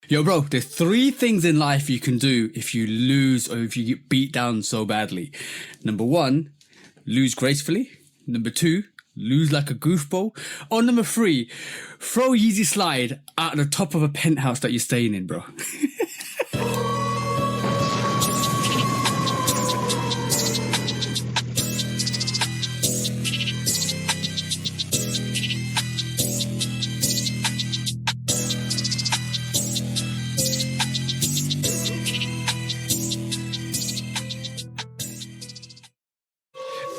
Yo, bro, there's 3 things in life you can do if you lose or if you get beat down so badly. Number 1, lose gracefully. Number 2, lose like a goofball. Or number 3, throw Yeezy Slide out the top of a penthouse that you're staying in, bro.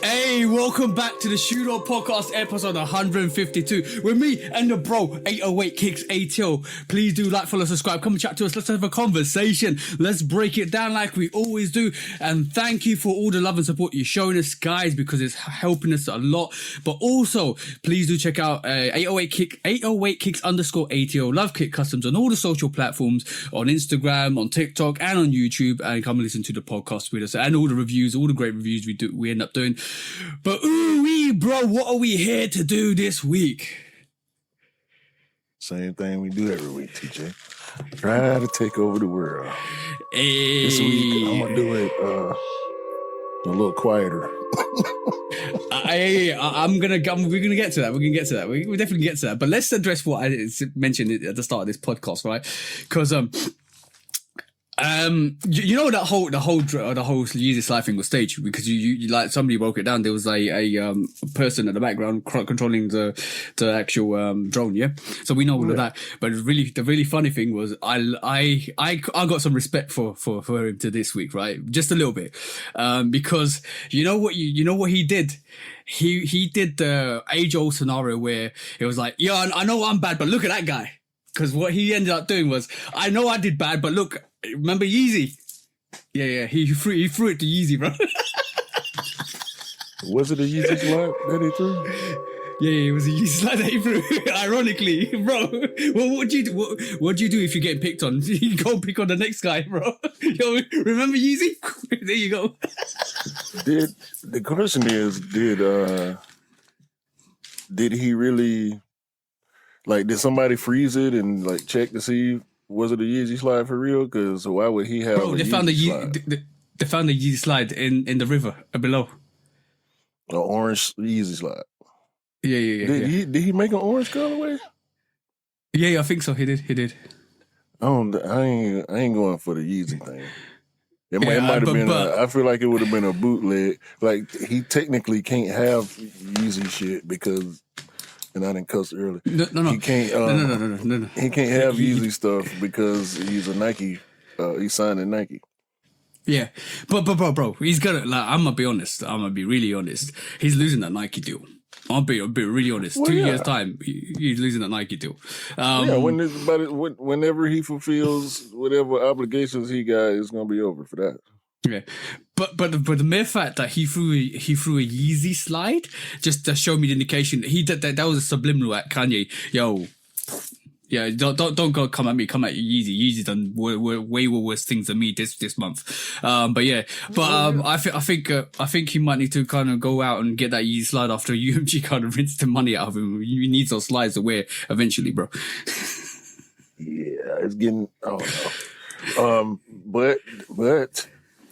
Hey, welcome back to the Shooter Podcast episode 152 with me and the bro 808 Kicks ATL. Please do like, follow, subscribe, come and chat to us. Let's have a conversation. Let's break it down like we always do. And thank you for all the love and support you're showing us, guys, because it's helping us a lot. But also, please do check out 808 Kicks _ATL Lovekickscustom on all the social platforms, on Instagram, on TikTok, and on YouTube, and come and listen to the podcast with us and all the reviews, all the great reviews we end up doing. But ooh-wee, bro, what are we here to do this week? Same thing we do every week, TJ. Try to take over the world. Hey. This week, I'm going to do it a little quieter. We're gonna get to that. We're gonna get to that. We definitely get to that. But let's address what I mentioned at the start of this podcast, right? Because you know the whole Yeezy Slide thing was staged because you like somebody broke it down. There was a person in the background controlling the actual drone, yeah. So we know all of that. But the really funny thing was I got some respect for him to this week, right? Just a little bit, because you know what he did. He did the age-old scenario where it was like, yeah, I know I'm bad, but look at that guy. Because what he ended up doing was, I know I did bad, but look, remember Yeezy? Yeah, he threw it to Yeezy, bro. Was it a Yeezy Slide that he threw? Yeah, it was a Yeezy Slide that he threw. Ironically, bro. Well, what'd you do if you're getting picked on? You go pick on the next guy, bro. Yo, remember Yeezy? There you go. The question is, did he really... Like, did somebody freeze it and like check to see was it a Yeezy Slide for real? Because why would he have? Bro, they found the Yeezy Slide in the river below. An orange Yeezy Slide. Yeah. Did he make an orange colorway? Yeah, I think so. He did. I ain't going for the Yeezy thing. It might have been. I feel like it would have been a bootleg. Like he technically can't have Yeezy shit because. And I didn't cuss earlier. No. He can't. No. He can't have Yeezy stuff because he's a Nike. He signed at Nike. Yeah, but bro, he's gonna. Like, I'm gonna be honest. I'm gonna be really honest. He's losing that Nike deal. I'll be really honest. Well, 2 years time, he's losing that Nike deal. Whenever he fulfills whatever obligations he got, it's gonna be over for that. Yeah, but the mere fact that he threw a Yeezy Slide just to show me the indication that he did that was a subliminal at Kanye. Yo, yeah, don't go come at Yeezy. Yeezy's done way worse things than me this month. I think he might need to kind of go out and get that Yeezy Slide after UMG kind of rinsed the money out of him. He needs those slides to wear eventually, bro. Yeah, it's getting. I don't know. But.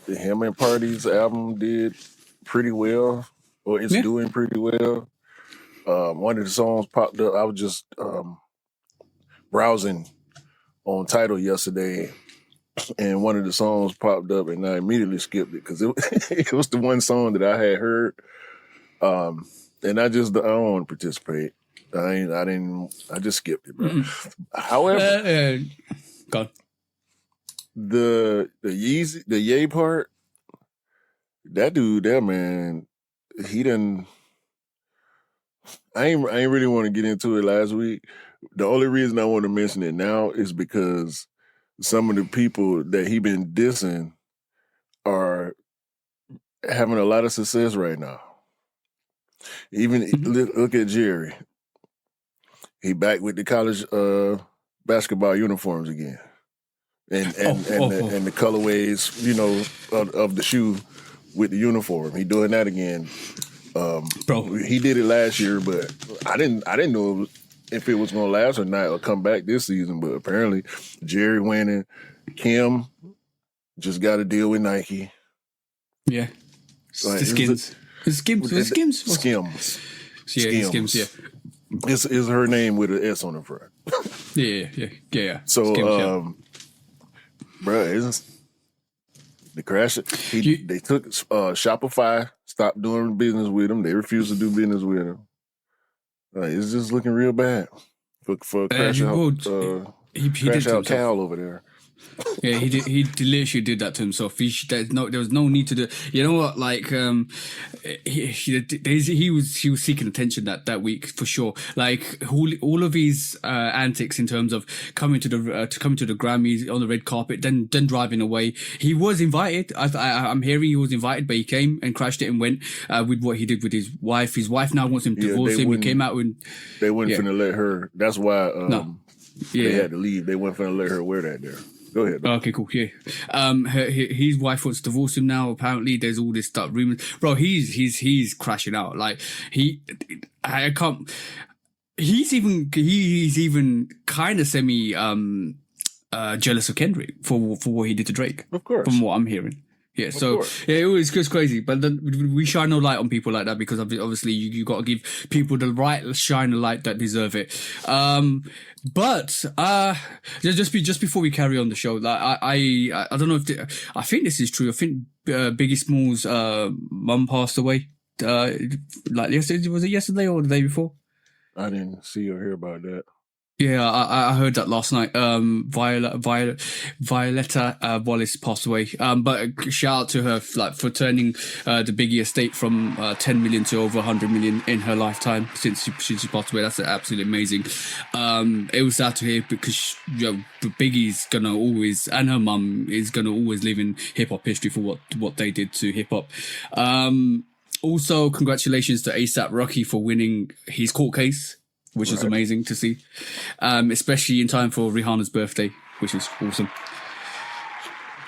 Him and Party's album did pretty well, or it's doing pretty well. One of the songs popped up. I was just browsing on Tidal yesterday, and one of the songs popped up, and I immediately skipped it because it was the one song that I had heard, and I don't want to participate. I just skipped it, bro. Mm-hmm. However, go. The Ye part, that dude, that man, he done. I ain't really want to get into it last week. The only reason I want to mention it now is because some of the people that he been dissing are having a lot of success right now. Even look at Jerry. He back with the college basketball uniforms again. And the colorways, you know, of the shoe with the uniform. He doing that again. Bro, he did it last year, but I didn't know it was if it was going to last or not or come back this season. But apparently, Jerry winning, Kim just got to deal with Nike. Yeah, Like, the skins. The skims. The skims. Skims. Yeah, skims. Yeah. It's her name with an S on the front. Yeah. So, Skims, bruh, the crash. They took Shopify, stopped doing business with them. They refused to do business with them. It's just looking real bad for Crash Out. Crash Out Cal over there. Yeah, he did. He literally did that to himself. There was no need to do. You know what? Like, he was seeking attention that week for sure. Like all of his antics in terms of coming to the Grammys on the red carpet, then driving away. He was invited. I'm hearing he was invited, but he came and crashed it and went with what he did with his wife. His wife now wants him to divorce him. He came out when they weren't finna let her. That's why they had to leave. They weren't finna let her wear that there. Go ahead. Bro. Okay, cool. Yeah. His wife wants to divorce him now. Apparently, there's all this stuff rumors. Bro, he's crashing out. Like I can't. He's even kind of semi jealous of Kendrick for what he did to Drake. Of course, from what I'm hearing. Yeah, so yeah, it was just crazy. But then we shine no light on people like that because obviously you got to give people the right shine of light that deserve it. But just before we carry on the show, like I don't know if I think this is true. I think Biggie Smalls' mum passed away. Like yesterday, was it yesterday or the day before? I didn't see or hear about that. Yeah, I heard that last night. Violetta Wallace passed away. But shout out to her for turning the Biggie estate from 10 million to over 100 million in her lifetime since she passed away. That's absolutely amazing. It was sad to hear because Biggie's gonna always, and her mum is gonna always live in hip hop history for what they did to hip hop. Also, congratulations to A$AP Rocky for winning his court case, which is amazing to see, especially in time for Rihanna's birthday, which is awesome.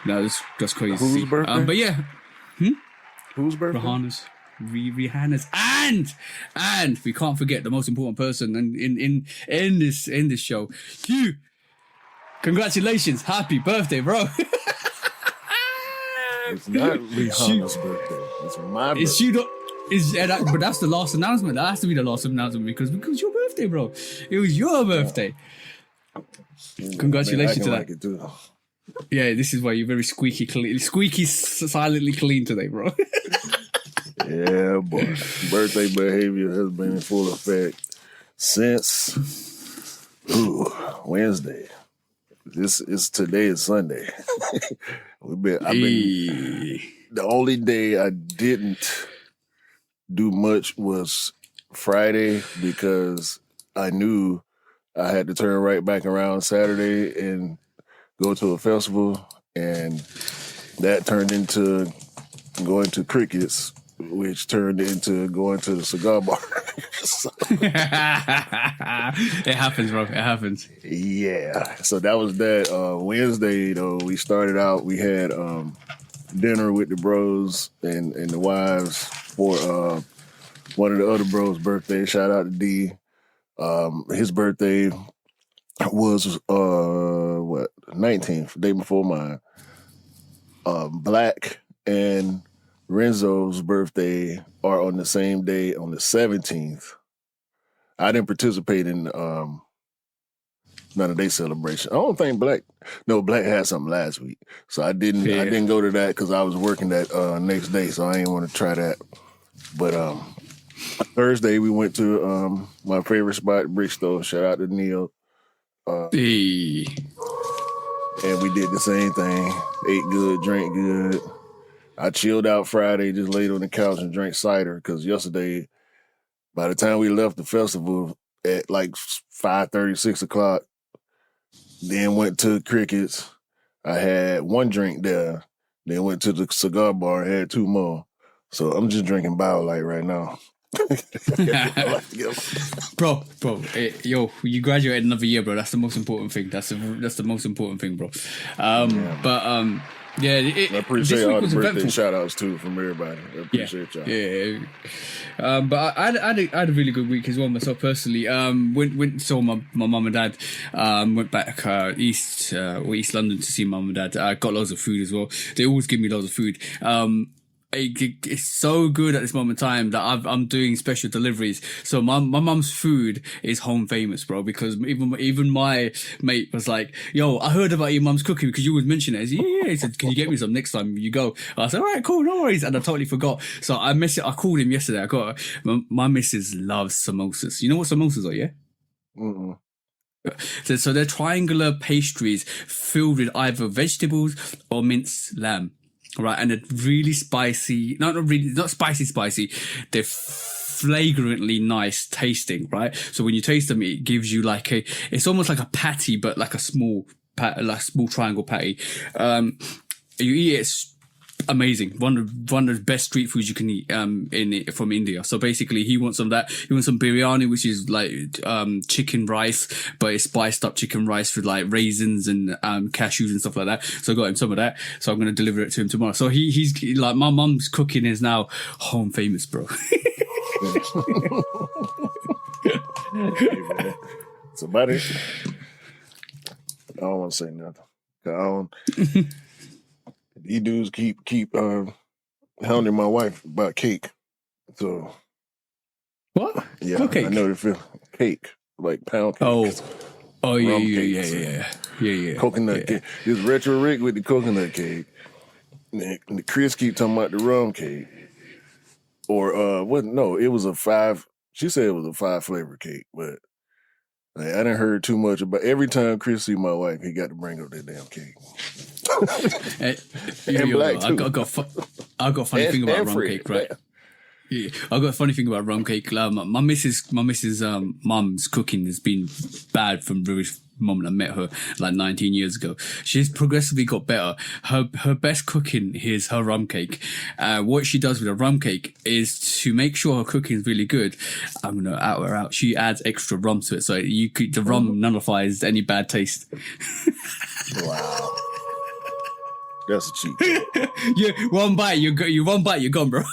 No, that's crazy. Whose birthday? But yeah, whose birthday? Rihanna's, and we can't forget the most important person in this show. Q, congratulations, happy birthday, bro. It's not Rihanna's birthday. It's my birthday. But that's the last announcement. That has to be the last announcement because your birthday, bro. It was your birthday. Congratulations to that. Like it too. Yeah, this is why you're very squeaky silently clean today, bro. Yeah, boy. Birthday behavior has been in full effect since Wednesday. Today is Sunday. The only day I didn't do much was Friday because I knew I had to turn right back around Saturday and go to a festival, and that turned into going to Crickets, which turned into going to the cigar bar. It happens, bro. It happens. Yeah. So that was that. Wednesday, though, we started out, we had dinner with the bros and the wives for one of the other bros' birthday. Shout out to D. His birthday was 19th, day before mine. Black and Renzo's birthday are on the same day, on the 17th. I didn't participate in none of their celebration. I don't think Black had something last week, so I didn't go to that because I was working that next day, so I didn't want to try that. But Thursday we went to my favorite spot, Brickstore. Shout out to Neil. And we did the same thing. Ate good, drank good. I chilled out Friday, just laid on the couch and drank cider because yesterday, by the time we left the festival at like 5:30, 6 o'clock, then went to Crickets. I had one drink there, then went to the cigar bar and had two more. So I'm just drinking BioLite right now. bro, yo, you graduated another year, bro. That's the most important thing. That's the most important thing, bro. Yeah, I appreciate this week all the was birthday eventful. shout outs too from everybody. I appreciate y'all. Yeah. But I had a really good week as well myself personally. Went saw my mum and dad. Went back east London to see mum and dad. Got loads of food as well. They always give me loads of food. It's so good at this moment in time that I'm doing special deliveries. So my mum's food is home famous, bro. Because even my mate was like, "Yo, I heard about your mum's cooking because you always mention it." I said, yeah. He said, "Can you get me some next time you go?" I said, "All right, cool, no worries." And I totally forgot. So I called him yesterday. My missus loves samosas. You know what samosas are, yeah? Mm-mm. So they're triangular pastries filled with either vegetables or minced lamb. Right, and they're really spicy. Not spicy. They're flagrantly nice tasting, right? So when you taste them, it gives you it's almost like a patty, but like a small triangle patty. You eat it, it's amazing. One of the best street foods you can eat from India. So basically he wants some of that. He wants some biryani, which is like chicken rice, but it's spiced up chicken rice with like raisins and cashews and stuff like that. So I got him some of that. So I'm gonna deliver it to him tomorrow. So he's like, my mum's cooking is now home famous, bro. Hey, man. Somebody, I don't want to say nothing. These dudes keep hounding my wife about cake. So What? yeah, What cake? I know they feel cake, like pound cake. Oh yeah, Rum yeah. Coconut cake. It's retro Rick with the coconut cake. And Chris keep talking about the rum cake. Or what? No, it was a 5. She said it was a 5 flavor cake, but I didn't heard too much about. Every time Chris see my wife, he got to bring up that damn cake. And black too. I got a funny thing about rum cake, right? Yeah, I got a funny thing about rum cake. My missus' mum's cooking has been bad from the moment I met her like 19 years ago. She's progressively got better. Her best cooking is her rum cake. What she does with a rum cake is to make sure her cooking is really good. I'm gonna out her out. She adds extra rum to it, so the rum nullifies any bad taste. Wow. That's a cheat. Yeah, one bite, you one bite, you're gone, bro.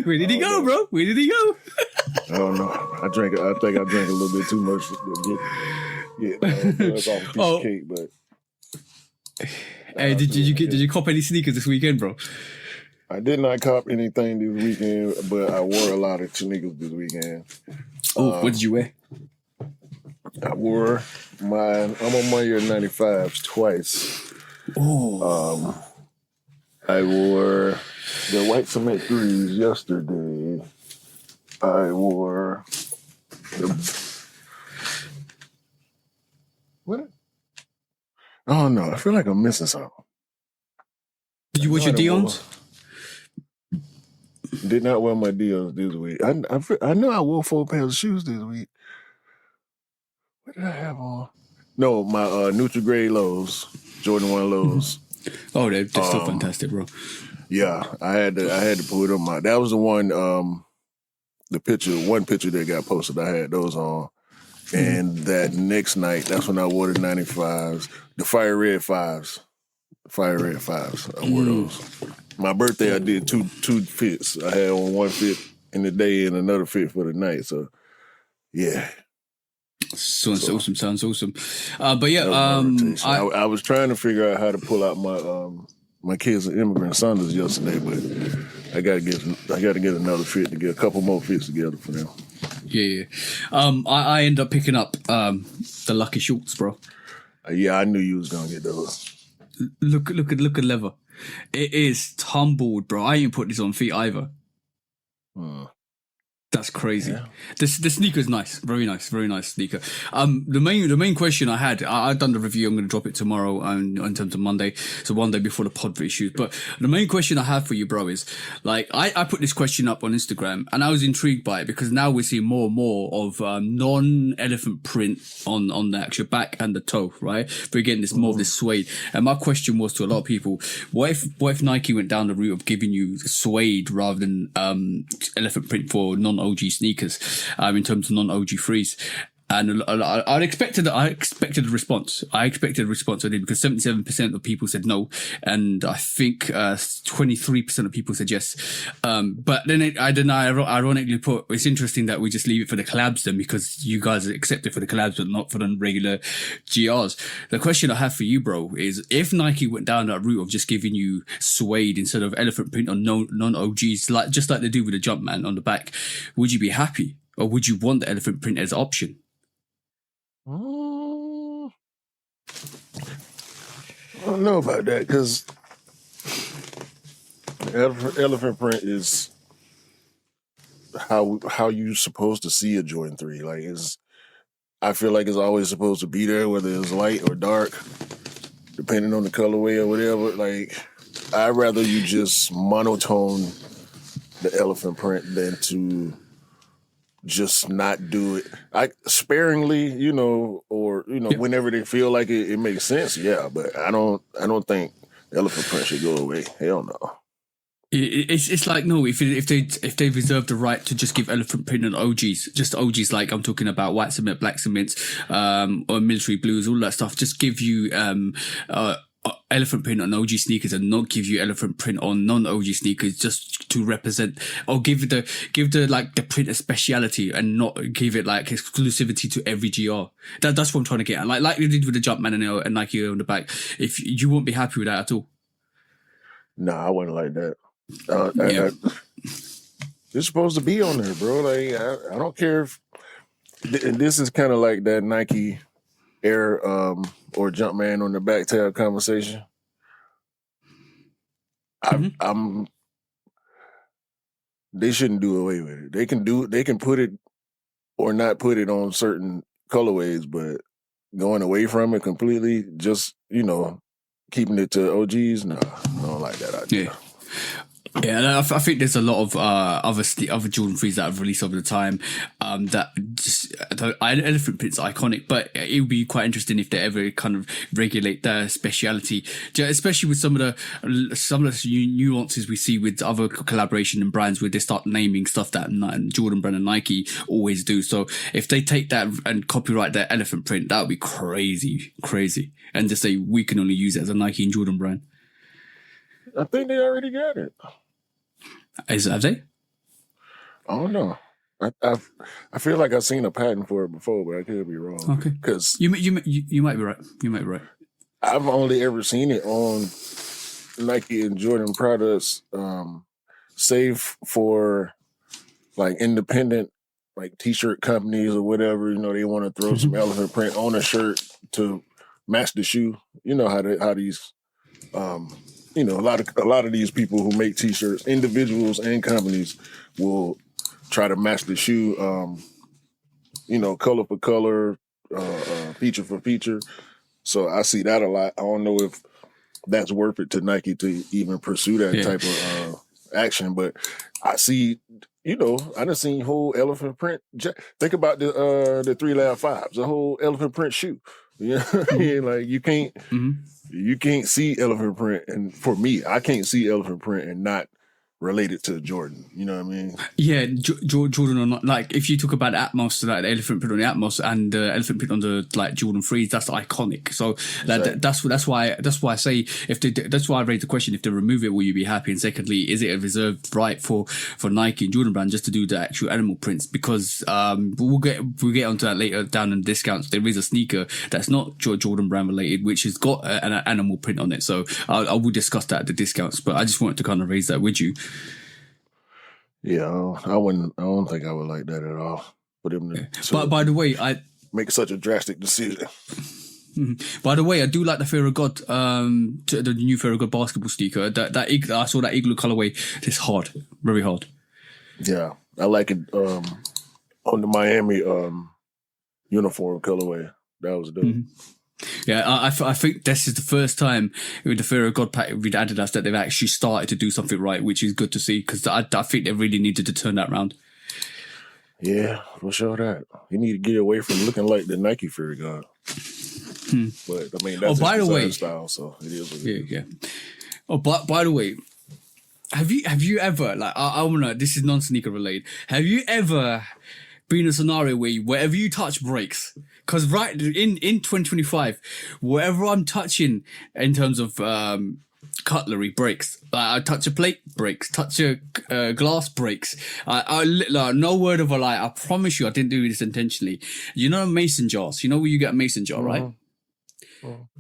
Where did he go, bro? Where did he go? I don't know. I think I drank a little bit too much to get off a piece of cake, but Hey, did you cop any sneakers this weekend, bro? I did not cop anything this weekend, but I wore a lot of sneakers this weekend. Oh, what did you wear? I wore I'm on my year 95s twice. Oh. I wore the white cement 3s yesterday. I wore what? Oh no, I feel like I'm missing something. Did you wear your Dion's? Did not wear my Dion's this week. I know I wore 4 pairs of shoes this week. What did I have on? No, my Nutri-Grade lows, Jordan 1 lows. Oh, they're still fantastic, bro. Yeah, I had to put them on. That was the one. One picture that got posted. I had those on, and that next night, that's when I wore the 95s, the fire red 5s. I wore those. My birthday, I did two fits. I had on one fit in the day and another fit for the night. So, yeah. Sounds awesome. But yeah, I was trying to figure out how to pull out my kids are immigrant Sundays yesterday, but I gotta get another fit to get a couple more fits together for them. Yeah. I end up picking up the lucky shorts, bro. Yeah, I knew you was gonna get those. Look at leather. It is tumbled, bro. I ain't put this on feet either. That's crazy. Yeah. The sneaker is nice. Very nice sneaker. The main question I had, I've done the review. I'm going to drop it tomorrow in terms of Monday. So one day before the pod issues. But the main question I have for you, bro, is like, I put this question up on Instagram and I was intrigued by it because now we're seeing more and more of non-elephant print on the actual back and the toe, right? We're getting this more of this suede. And my question was to a lot of people, what if Nike went down the route of giving you suede rather than elephant print for non-OG sneakers, in terms of non-OG threes? And I expected a response. I expected a response I did, because 77% of people said no, and I think 23% of people said yes. But then I ironically put, it's interesting that we just leave it for the collabs then, because you guys accept it for the collabs but not for the regular GRs. The question I have for you, bro, is if Nike went down that route of just giving you suede instead of elephant print on non-OGs, just like they do with the Jumpman on the back, would you be happy, or would you want the elephant print as an option? I don't know about that, because elephant print is how you supposed to see a Jordan 3. Like, I feel like it's always supposed to be there, whether it's light or dark, depending on the colorway or whatever. Like, I'd rather you just monotone the elephant print than to just not do it. Sparingly, or whenever they feel like it makes sense. Yeah, but I don't think elephant print should go away. Hell no. It's like, no, if they reserve the right to just give elephant print on OGs, just OGs, like I'm talking about white cement, black cements, or military blues, all that stuff, just give you elephant print on OG sneakers and not give you elephant print on non-OG sneakers, just to represent, or give the like the print a speciality and not give it like exclusivity to every GR. That's what I'm trying to get at. Like they did with the Jumpman and Nike on the back. If you won't be happy with that at all. No, I wouldn't like that. It's supposed to be on there, bro. Like, I don't care if, and this is kind of like that Nike Air or Jumpman on the back tab conversation. They shouldn't do away with it. They can put it or not put it on certain colorways, but going away from it completely, just keeping it to OGs, no, I don't like that idea. Yeah. Yeah, I think there's a lot of other Jordan 3s that have released over the time that just elephant print's iconic, but it would be quite interesting if they ever kind of regulate their speciality, especially with some of the nuances we see with other collaboration and brands where they start naming stuff that Jordan brand and Nike always do. So if they take that and copyright their elephant print, that would be crazy, and just say we can only use it as a Nike and Jordan brand. I think they already got it. Have they? I don't know. I feel like I've seen a patent for it before, but I could be wrong. Okay, because you might be right. You might be right. I've only ever seen it on Nike and Jordan products, save for like independent, like t-shirt companies or whatever. They want to throw some elephant print on a shirt to match the shoe. You know how these. A lot of these people who make t-shirts, individuals and companies, will try to match the shoe, color for color, feature for feature. So I see that a lot. I don't know if that's worth it to Nike to even pursue that type of action, but I see, I done seen whole elephant print. Think about the 3 Lab 5s, the whole elephant print shoe. Like you can't. Mm-hmm. You can't see elephant print, and for me, I can't see elephant print and not related to Jordan. You know what I mean? Yeah, Jordan or not. Like if you talk about Atmos, like the elephant print on the Atmos and the elephant print on the like Jordan 3s, that's iconic. So that's why I say that's why I raised the question: if they remove it, will you be happy? And secondly, is it a reserved right for Nike and Jordan brand just to do the actual animal prints? Because we'll get onto that later down in discounts. There is a sneaker that's not Jordan brand related, which has got an animal print on it. So I will discuss that at the discounts. But I just wanted to kind of raise that with you. Yeah, I wouldn't. I don't think I would like that at all. For them to, but by the way, I make such a drastic decision. By the way, I do like the Fear of God, the new Fear of God basketball sneaker. I saw that igloo colorway. It's hard, very hard. Yeah, I like it on the Miami uniform colorway. That was dope. Mm-hmm. Yeah, I think this is the first time with the Fear of God pack with Adidas that they've actually started to do something right, which is good to see, because I think they really needed to turn that around. Yeah, for sure that. You need to get away from looking like the Nike Fear of God. But I mean, that's by the way, style, so it is what it is. Yeah. Oh, but by the way, have you ever, like, I want to know, this is non-sneaker related, have you ever be in a scenario where whatever you touch breaks. Because right in 2025, whatever I'm touching in terms of cutlery breaks. I touch a plate, breaks. Touch a glass, breaks. No word of a lie. I promise you, I didn't do this intentionally. You know mason jars. You know where you get a mason jar, right?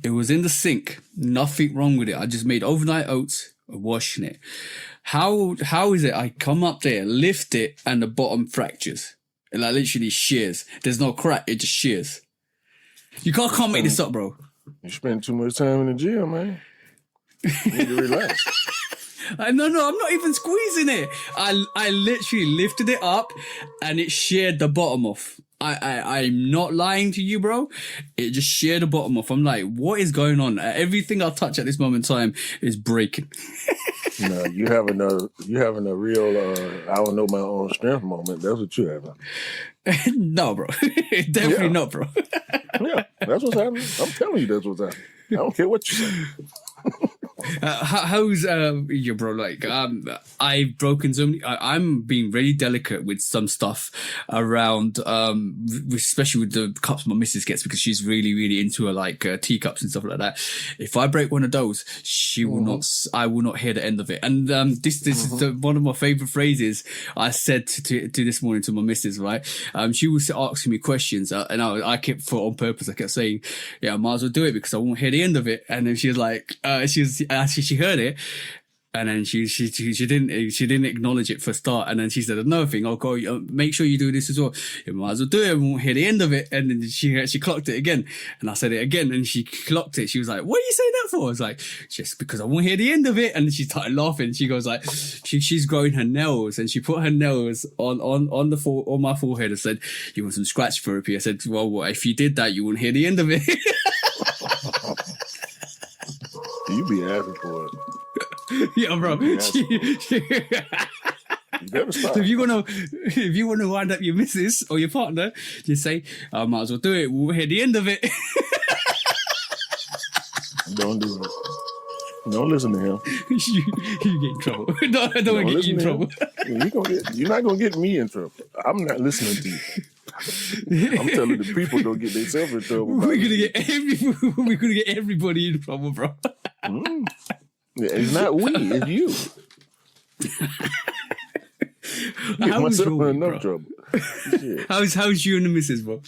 It was in the sink. Nothing wrong with it. I just made overnight oats, washing it. How is it? I come up there, lift it, and the bottom fractures. It like literally shears. There's no crack. It just shears. You can't make this up, bro. You spend too much time in the gym, man. You need to relax. No, I'm not even squeezing it. I literally lifted it up and it sheared the bottom off. I'm not lying to you, bro. It just sheared the bottom off. I'm like, what is going on? Everything I touch at this moment in time is breaking. No, you having a real I don't know my own strength moment. That's what you having. No, bro. Definitely not, bro. Yeah, that's what's happening. I'm telling you that's what's happening. I don't care what you say. How's your bro? Like, I've broken so many. I'm being really delicate with some stuff around, especially with the cups my missus gets because she's really, really into her like teacups and stuff like that. If I break one of those, she will not. I will not hear the end of it. And this is one of my favorite phrases I said to this morning to my missus. Right? She was asking me questions, and I kept for on purpose. I kept saying, "Yeah, I might as well do it because I won't hear the end of it." And then she was like, she heard it, and then she didn't acknowledge it for start, and then she said another thing. I'll go make sure you do this as well. You might as well do it. We won't hear the end of it. And then she clocked it again, and I said it again, and she clocked it. She was like, "What are you saying that for?" I was like, "Just because I won't hear the end of it." And then she started laughing. She goes like, she's growing her nails, and she put her nails on my forehead and said, "You want some scratch therapy?" I said, "Well, if you did that, you wouldn't hear the end of it." You be asking for it. Yeah, bro. You better stop. So if you want to wind up your missus or your partner, just say, "I might as well do it. We'll hear the end of it." Don't do it. Don't listen to him. you get in trouble. No, I don't want to get you in trouble. You're not gonna get me in trouble. I'm not listening to you. I'm telling the people don't get themselves in trouble. We're gonna get everybody in trouble, bro. Yeah, it's not we, it's you. Get myself in enough trouble. Yeah. How's you and the missus, bro?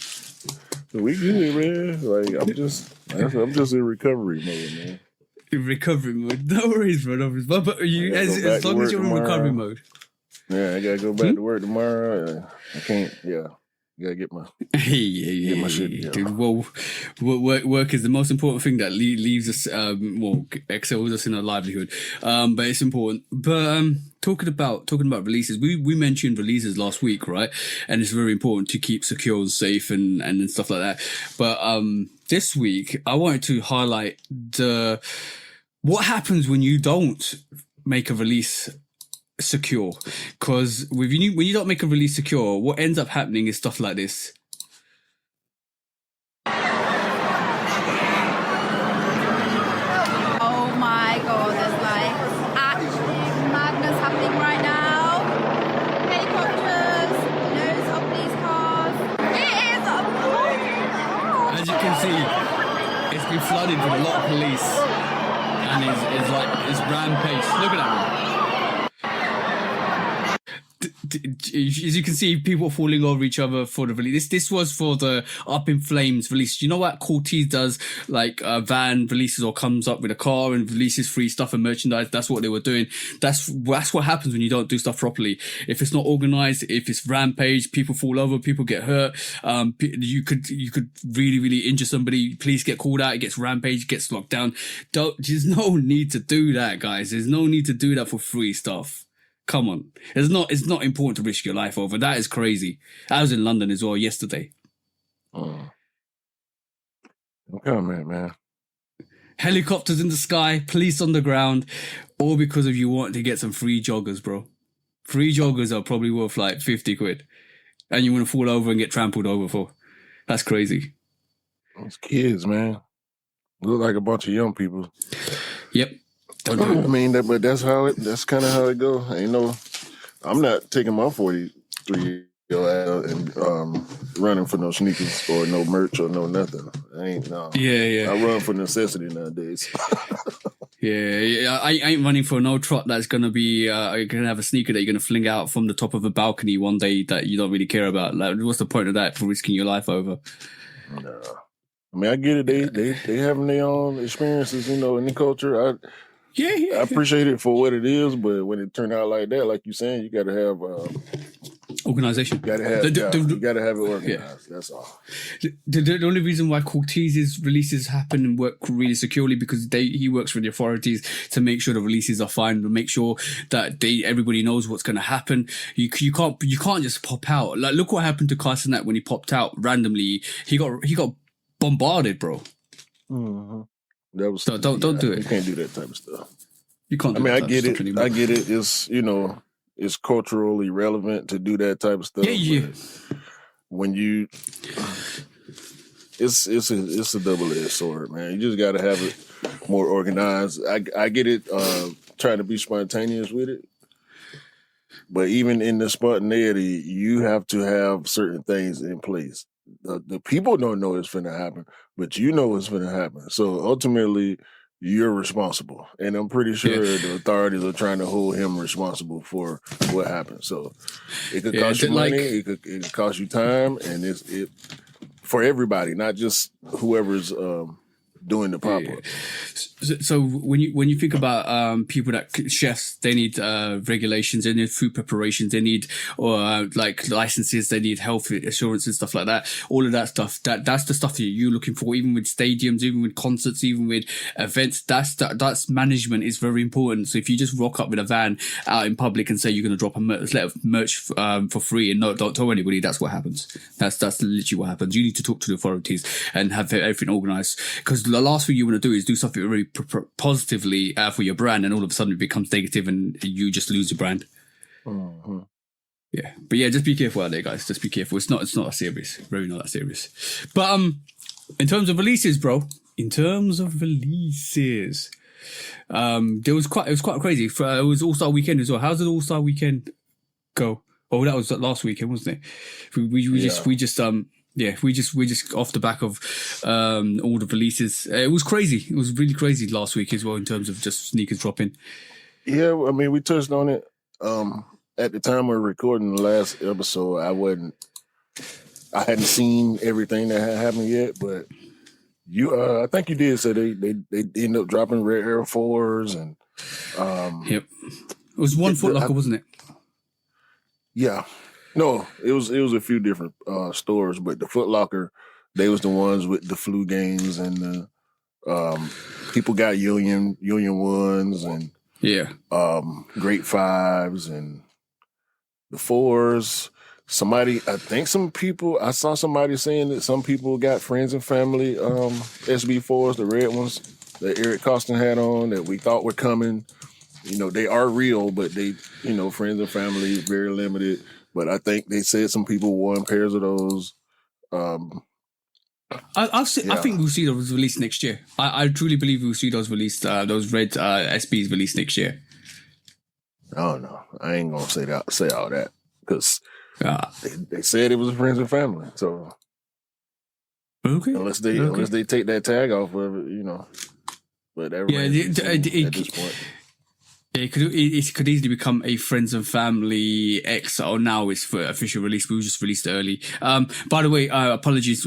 We good, man. Like I'm just in recovery mode, man. In recovery mode. No worries, bro. No worries. But you, as long as you're in recovery mode. Yeah, I gotta go back to work tomorrow. I can't. Yeah. Gotta get my my shit. Yeah. Dude, well, work is the most important thing that leaves us, excels us in our livelihood. But it's important. But talking about releases, we mentioned releases last week, right? And it's very important to keep secure and safe and stuff like that. But this week I wanted to highlight what happens when you don't make a release secure, because when you don't make a release secure, what ends up happening is stuff like this. Oh my god, there's like absolute madness happening right now. Helicopters, loads of police cars. It is As you can see, it's been flooded with a lot of police, and it's rampage. Look at that. As you can see, people falling over each other for the release. This was for the Up in Flames release. You know what Cortez does? Like a van releases or comes up with a car and releases free stuff and merchandise. That's what they were doing. That's what happens when you don't do stuff properly. If it's not organized, if it's rampage, people fall over, people get hurt. You could really, really injure somebody. Police get called out. It gets rampage, gets locked down. There's no need to do that, guys. There's no need to do that for free stuff. Come on. It's not important to risk your life over. That is crazy. I was in London as well yesterday. I'm coming, man. Helicopters in the sky, police on the ground, all because of you wanting to get some free joggers, bro. Free joggers are probably worth like 50 quid. And you want to fall over and get trampled over for. That's crazy. Those kids, man. Look like a bunch of young people. Yep. I mean, but that's kind of how it goes. I'm not taking my 43 and running for no sneakers or no merch or no nothing. I ain't no. Yeah. I run for necessity nowadays. Yeah, I ain't running for no trot that's gonna be you're gonna have a sneaker that you're gonna fling out from the top of a balcony one day that you don't really care about. Like, what's the point of that for risking your life over? No. I mean, I get it. They having their own experiences, in the culture. I appreciate it for what it is, but when it turned out like that, like you saying, you got to have organization. You got to have it organized. Yeah. That's all. The only reason why Cortez's releases happen and work really securely because he works with the authorities to make sure the releases are fine, to make sure that everybody knows what's going to happen. You can't just pop out. Like, look what happened to Carsonet when he popped out randomly. He got bombarded, bro. Mm-hmm. That was don't do it. You can't do that type of stuff. You can't. I get it. Anymore. I get it. It's it's culturally relevant to do that type of stuff. Yeah. When you, it's a double-edged sword, man. You just got to have it more organized. I get it. Trying to be spontaneous with it, but even in the spontaneity, you have to have certain things in place. The people don't know it's finna happen, but you know it's finna happen. So ultimately, you're responsible. And I'm pretty sure the authorities are trying to hold him responsible for what happened. So it could cost you money, it could cost you time, and it for everybody, not just whoever's doing the pop-up. So when you think about people chefs, they need regulations, they need food preparations, they need like licenses, they need health assurance and stuff like that. All of that stuff, that's the stuff that you're looking for. Even with stadiums, even with concerts, even with events, that's management is very important. So if you just rock up with a van out in public and say you're going to drop a let of merch for free and don't tell anybody, that's what happens. That's literally what happens. You need to talk to the authorities and have everything organized, because the last thing you want to do is do something really positively for your brand, and all of a sudden it becomes negative and you just lose your brand. Mm-hmm. Yeah, but yeah, just be careful out there, guys. Just be careful. It's not that serious. Really not that serious. But in terms of releases, bro. It was quite crazy. It was All-Star Weekend as well. How did All-Star Weekend go? Oh, that was last weekend, wasn't it? We just off the back of all the releases. It was crazy. It was really crazy last week as well in terms of just sneakers dropping. Yeah, I mean, we touched on it. At the time we were recording the last episode, I hadn't seen everything that had happened yet, but I think you did say they ended up dropping Red Air 4s and yep. It was one Foot Locker, wasn't it? Yeah. No, it was a few different stores, but the Foot Locker, they was the ones with the flu games, and the people got Union ones and Great Fives and the 4s. I saw somebody saying that some people got friends and family SB4s, the red ones that Eric Costin had on that we thought were coming. They are real, but they, friends and family, very limited. But I think they said some people won pairs of those. I think we'll see those released next year. I truly believe we'll see those released, those red SBs released next year. I don't know. I ain't gonna say all that because they said it was friends and family. So okay, unless they take that tag off of it, But at this point. It could easily become a friends and family X, or now it's for official release. We just released it early. By the way, apologies.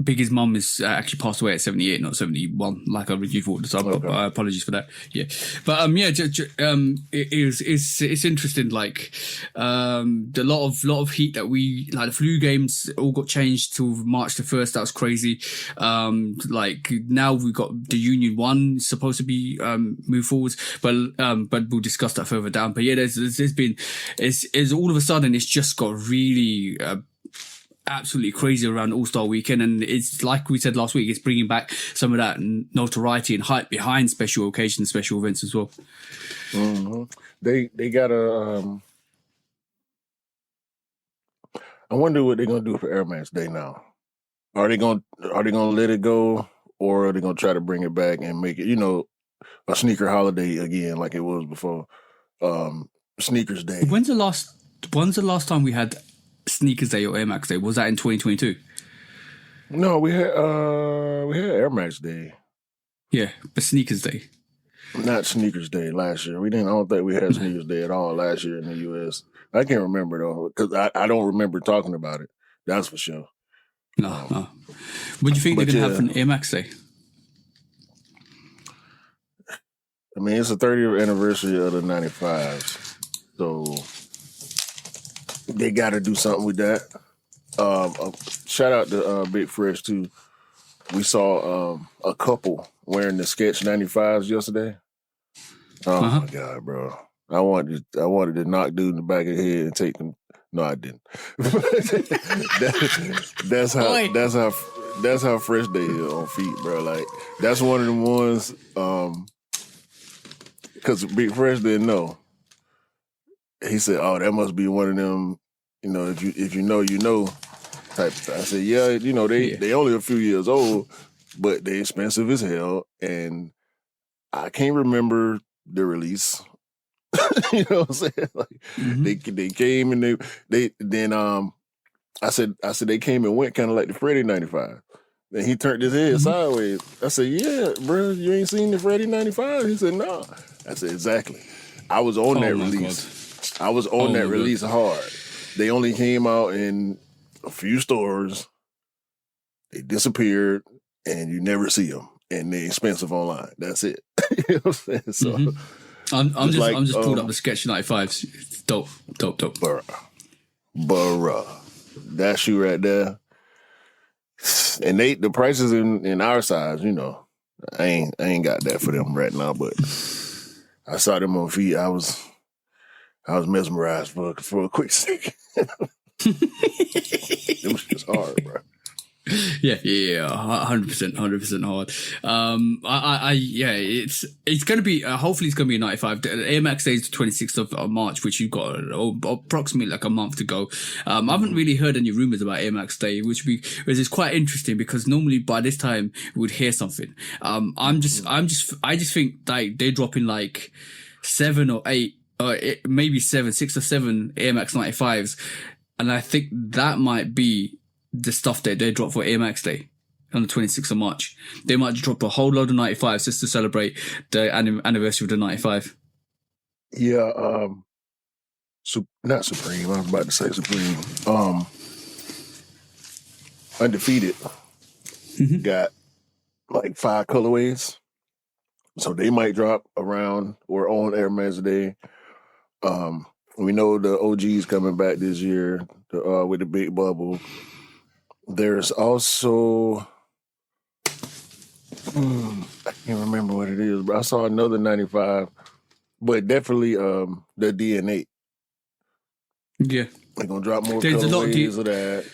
Biggie's mum is actually passed away at 78, not 71, like I originally thought. So apologies for that. Yeah, but it's interesting. Like the lot of heat that the flu games all got changed to March the 1st. That was crazy. Like now we've got the Union one supposed to be move forwards, but we'll discuss that further down. But yeah, there's been it's all of a sudden it's just got really absolutely crazy around All-Star Weekend, and it's like we said last week, it's bringing back some of that notoriety and hype behind special occasions, special events as well. Mm-hmm. They got a I wonder what they're gonna do for Air Max Day now. Are they gonna let it go, or are they gonna try to bring it back and make it a sneaker holiday again like it was before? Sneakers Day. When's the last When's the last time we had Sneakers Day or Air Max Day? Was that in 2022? No, we had Air Max Day. Yeah, but Sneakers Day. Not Sneakers Day last year. I don't think we had Sneakers Day at all last year in the U.S. I can't remember though, because I don't remember talking about it. That's for sure. No. What do you think they're going to have for an Air Max Day? I mean, it's the 30th anniversary of the 95s, so they got to do something with that. Shout out to Big Fresh too. We saw a couple wearing the Sketch 95s yesterday. Oh my God, bro! I wanted to knock dude in the back of the head and take them. No, I didn't. that's how fresh they is on feet, bro. Like that's one of them ones. Because Big Fresh didn't know. He said, "Oh, that must be one of them. You know, if you know, you know." Type. I said, "Yeah, you know, they only a few years old, but they expensive as hell, and I can't remember the release." You know what I'm saying? Like they came and they then I said they came and went kind of like the Freddie 95. Then he turned his head sideways. I said, "Yeah, bro, you ain't seen the Freddie 95?" He said, "No." I said, "Exactly." I was on that release. God. I was on that release hard. They only came out in a few stores. They disappeared, and you never see them. And they're expensive online. That's it. You know what I'm saying? So. I'm just pulled up the Sketch 95s. Dope. Bruh. That shoe right there. And the prices in our size, you know, I ain't got that for them right now, but I saw them on feet. I was mesmerized for a quick second. It was just hard, bro. Yeah, 100% hard. It's gonna be hopefully it's gonna be a 95. The Air Max Day is the 26th of March, which you've got approximately like a month to go. I haven't really heard any rumors about Air Max Day, which is quite interesting because normally by this time we would hear something. I just think like they're dropping like 7 or 8, or maybe 6 or 7 Air Max 95s, and I think that might be the stuff that they drop for Air Max Day on the 26th of March. They might drop a whole load of 95s just to celebrate the anniversary of the 95. Yeah, not Supreme. I was about to say Supreme. Undefeated got like 5 colorways, so they might drop around or on Air Max Day. We know the OG's coming back this year with the big bubble. There's also, I can't remember what it is, but I saw another 95, but definitely the DNA. Yeah. They're going to drop more colorways of that.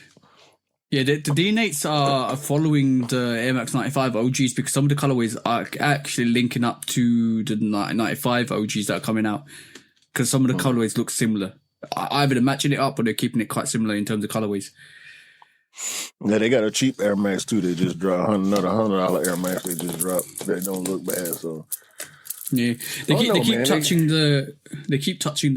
Yeah, the D-Nates are following the Air Max 95 OGs because some of the colorways are actually linking up to the 95 OGs that are coming out because some of the colorways look similar. Either they're matching it up or they're keeping it quite similar in terms of colorways. Yeah, they got a cheap Air Max too. They just dropped another $100 Air Max. They just dropped. They don't look bad. So yeah, they keep touching the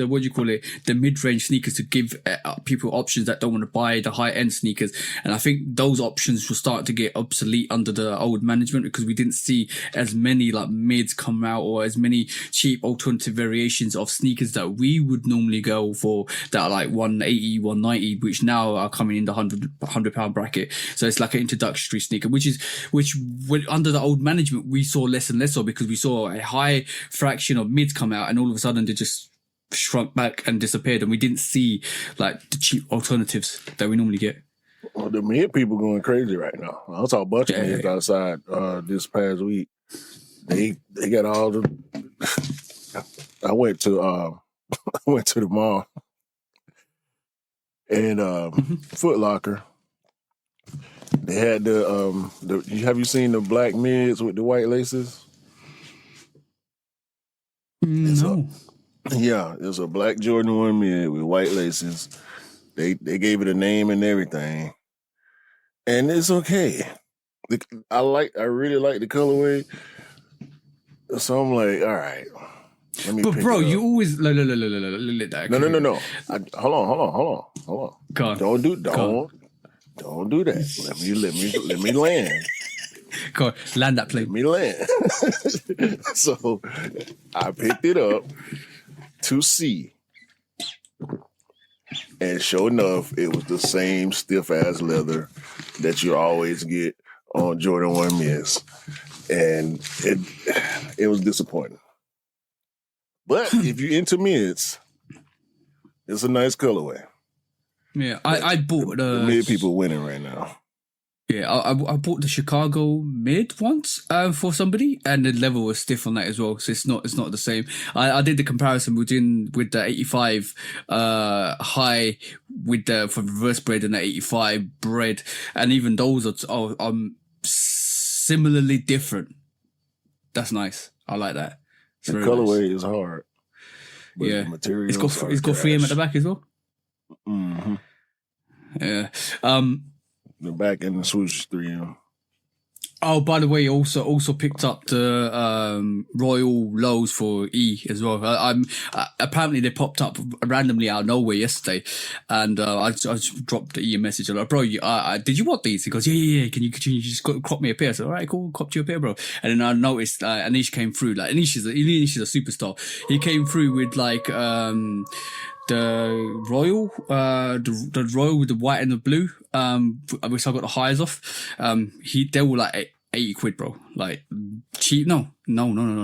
what do you call it, the mid-range sneakers to give people options that don't want to buy the high-end sneakers, and I think those options will start to get obsolete under the old management because we didn't see as many like mids come out or as many cheap alternative variations of sneakers that we would normally go for that are like 180, 190, which now are coming in the £100 bracket. So it's like an introductory sneaker, which under the old management we saw less and less of because we saw a high fraction of mids come out and all of a sudden they just shrunk back and disappeared and we didn't see like the cheap alternatives that we normally get. Well, the mid people going crazy right now. I saw a bunch of mids outside this past week. They got all the I went to the mall and Foot Locker. They had have you seen the black mids with the white laces? No. It's a black Jordan 1 mid with white laces. They gave it a name and everything, and it's okay. I really like the colorway, so I'm like, all right. Let me But pick bro, it up. you always No. Hold on. Go on. Don't do that. Let me land. Go on, land that Let plane. me land. So I picked it up to see. And sure enough, it was the same stiff ass leather that you always get on Jordan 1 Miss. And it was disappointing. But if you're into mids, it's a nice colorway. Yeah, I bought The mid people winning right now. Yeah, I bought the Chicago mid once for somebody, and the level was stiff on that as well. So it's not the same. I did the comparison with the 85 high with the for reverse bread and the 85 bread, and even those are similarly different. That's nice. I like that. The colorway is hard. But Yeah, the material it's got 3M at the back as well. Mm-hmm. Yeah. The back and the swoosh 3M. Oh, by the way, also picked up the Royal Lows for E as well. Apparently they popped up randomly out of nowhere yesterday, and I just dropped the E a message. I'm like, bro, did you want these? He goes, yeah. Can you just crop me a pair? So all right, cool, cropped you a pair, bro. And then I noticed Anish came through. Like Anish is a superstar. He came through with like the Royal, the Royal with the white and the blue, which I got the highs off. They were like 80 quid, bro. Like cheap. No,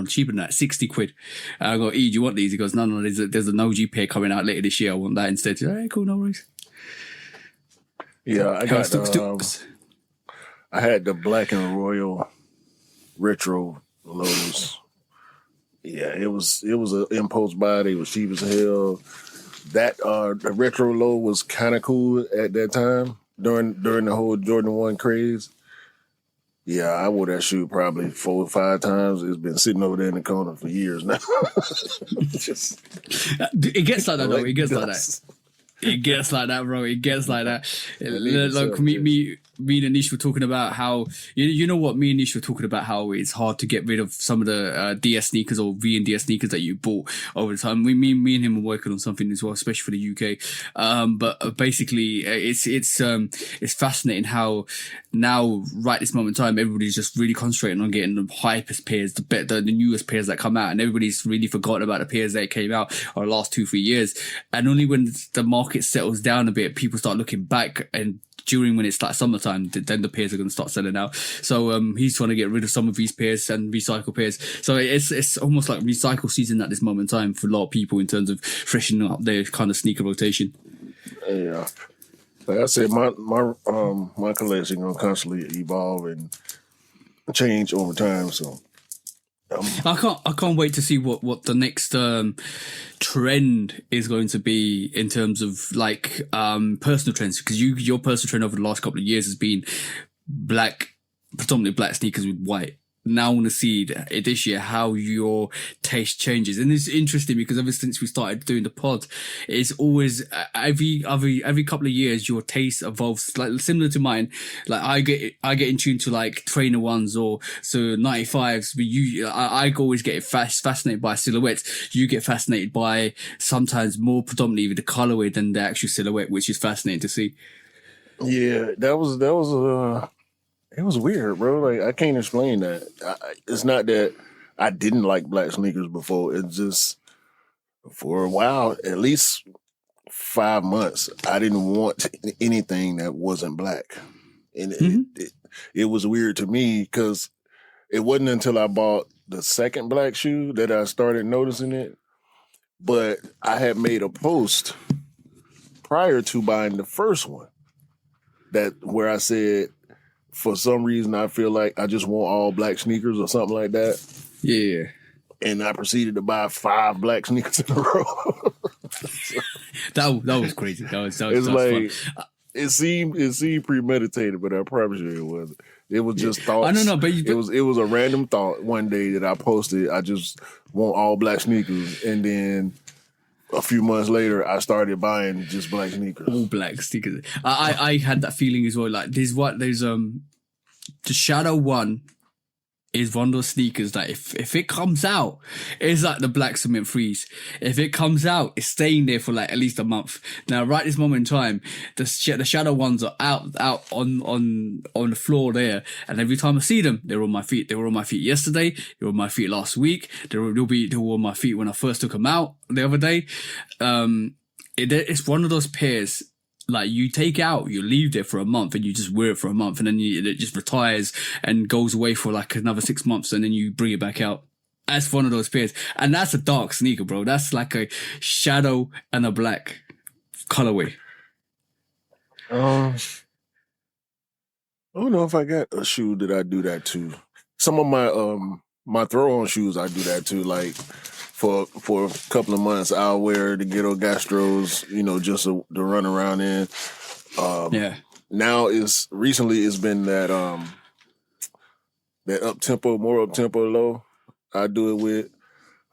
cheaper than that. 60 quid. I go, E, do you want these? He goes, no, there's an OG pair coming out later this year. I want that instead. All right, cool, no worries. Yeah, I had the black and royal retro lows. Yeah, it was an impulse buy. They was cheap as hell. That the retro low was kind of cool at that time during the whole Jordan 1 craze. Yeah, I wore that shoe probably 4 or 5 times. It's been sitting over there in the corner for years now. It gets like that, though. It gets like that. It gets like that, bro. It gets like that. Like me and Anish were talking about how you know what, me and Anish were talking about how it's hard to get rid of some of the DS sneakers or V and DS sneakers that you bought over the time. Me and him are working on something as well, especially for the UK. But basically, it's fascinating how now, right this moment in time, everybody's just really concentrating on getting the hypest pairs, the newest pairs that come out, and everybody's really forgotten about the pairs that came out over the last 2-3 years. And only when the market settles down a bit, people start looking back, and during when it's like summertime, then the pairs are going to start selling out. So he's trying to get rid of some of these pairs and recycle pairs. So it's almost like recycle season at this moment in time for a lot of people in terms of freshening up their kind of sneaker rotation. Yeah, like I said, my collection gonna constantly evolve and change over time. So I can't wait to see what the next trend is going to be in terms of like personal trends, because your personal trend over the last couple of years has been predominantly black sneakers with white. Now I want to see this year how your taste changes, and it's interesting because ever since we started doing the pod, it's always every couple of years your taste evolves, like similar to mine. Like I get in tune to like trainer ones or so 95s, but I always get fascinated by silhouettes. You get fascinated by sometimes more predominantly with the colorway than the actual silhouette, which is fascinating to see. Yeah, that was it was weird, bro. Like, I can't explain that. It's not that I didn't like black sneakers before. It's just, for a while, at least 5 months, I didn't want anything that wasn't black. And it was weird to me because it wasn't until I bought the second black shoe that I started noticing it. But I had made a post prior to buying the first one where I said, for some reason, I feel like I just want all black sneakers or something like that. Yeah. And I proceeded to buy 5 black sneakers in a row. that was crazy. That was like, fun. It seemed premeditated, but I promise you it wasn't. It was just thoughts. I don't know, but it was a random thought one day that I posted. I just want all black sneakers, and then a few months later, I started buying just black sneakers. All black sneakers. I had that feeling as well. Like there's the Shadow 1 is one of those sneakers that if it comes out, it's like the black cement freeze. If it comes out, it's staying there for like at least a month. Now, right this moment in time, the shadow ones are out on the floor there, and every time I see them, they're on my feet. They were on my feet yesterday. They were on my feet last week. They were on my feet when I first took them out the other day. It's one of those pairs. Like you take out, you leave there for a month and you just wear it for a month and then it just retires and goes away for like another 6 months and then you bring it back out. That's one of those pairs. And that's a dark sneaker, bro. That's like a shadow and a black colorway. I don't know if I got a shoe that I do that to. Some of my throw on shoes I do that to. Like for a couple of months I'll wear the Ghetto Gastros, just to run around in. Now recently it's been that more up tempo low I do it with.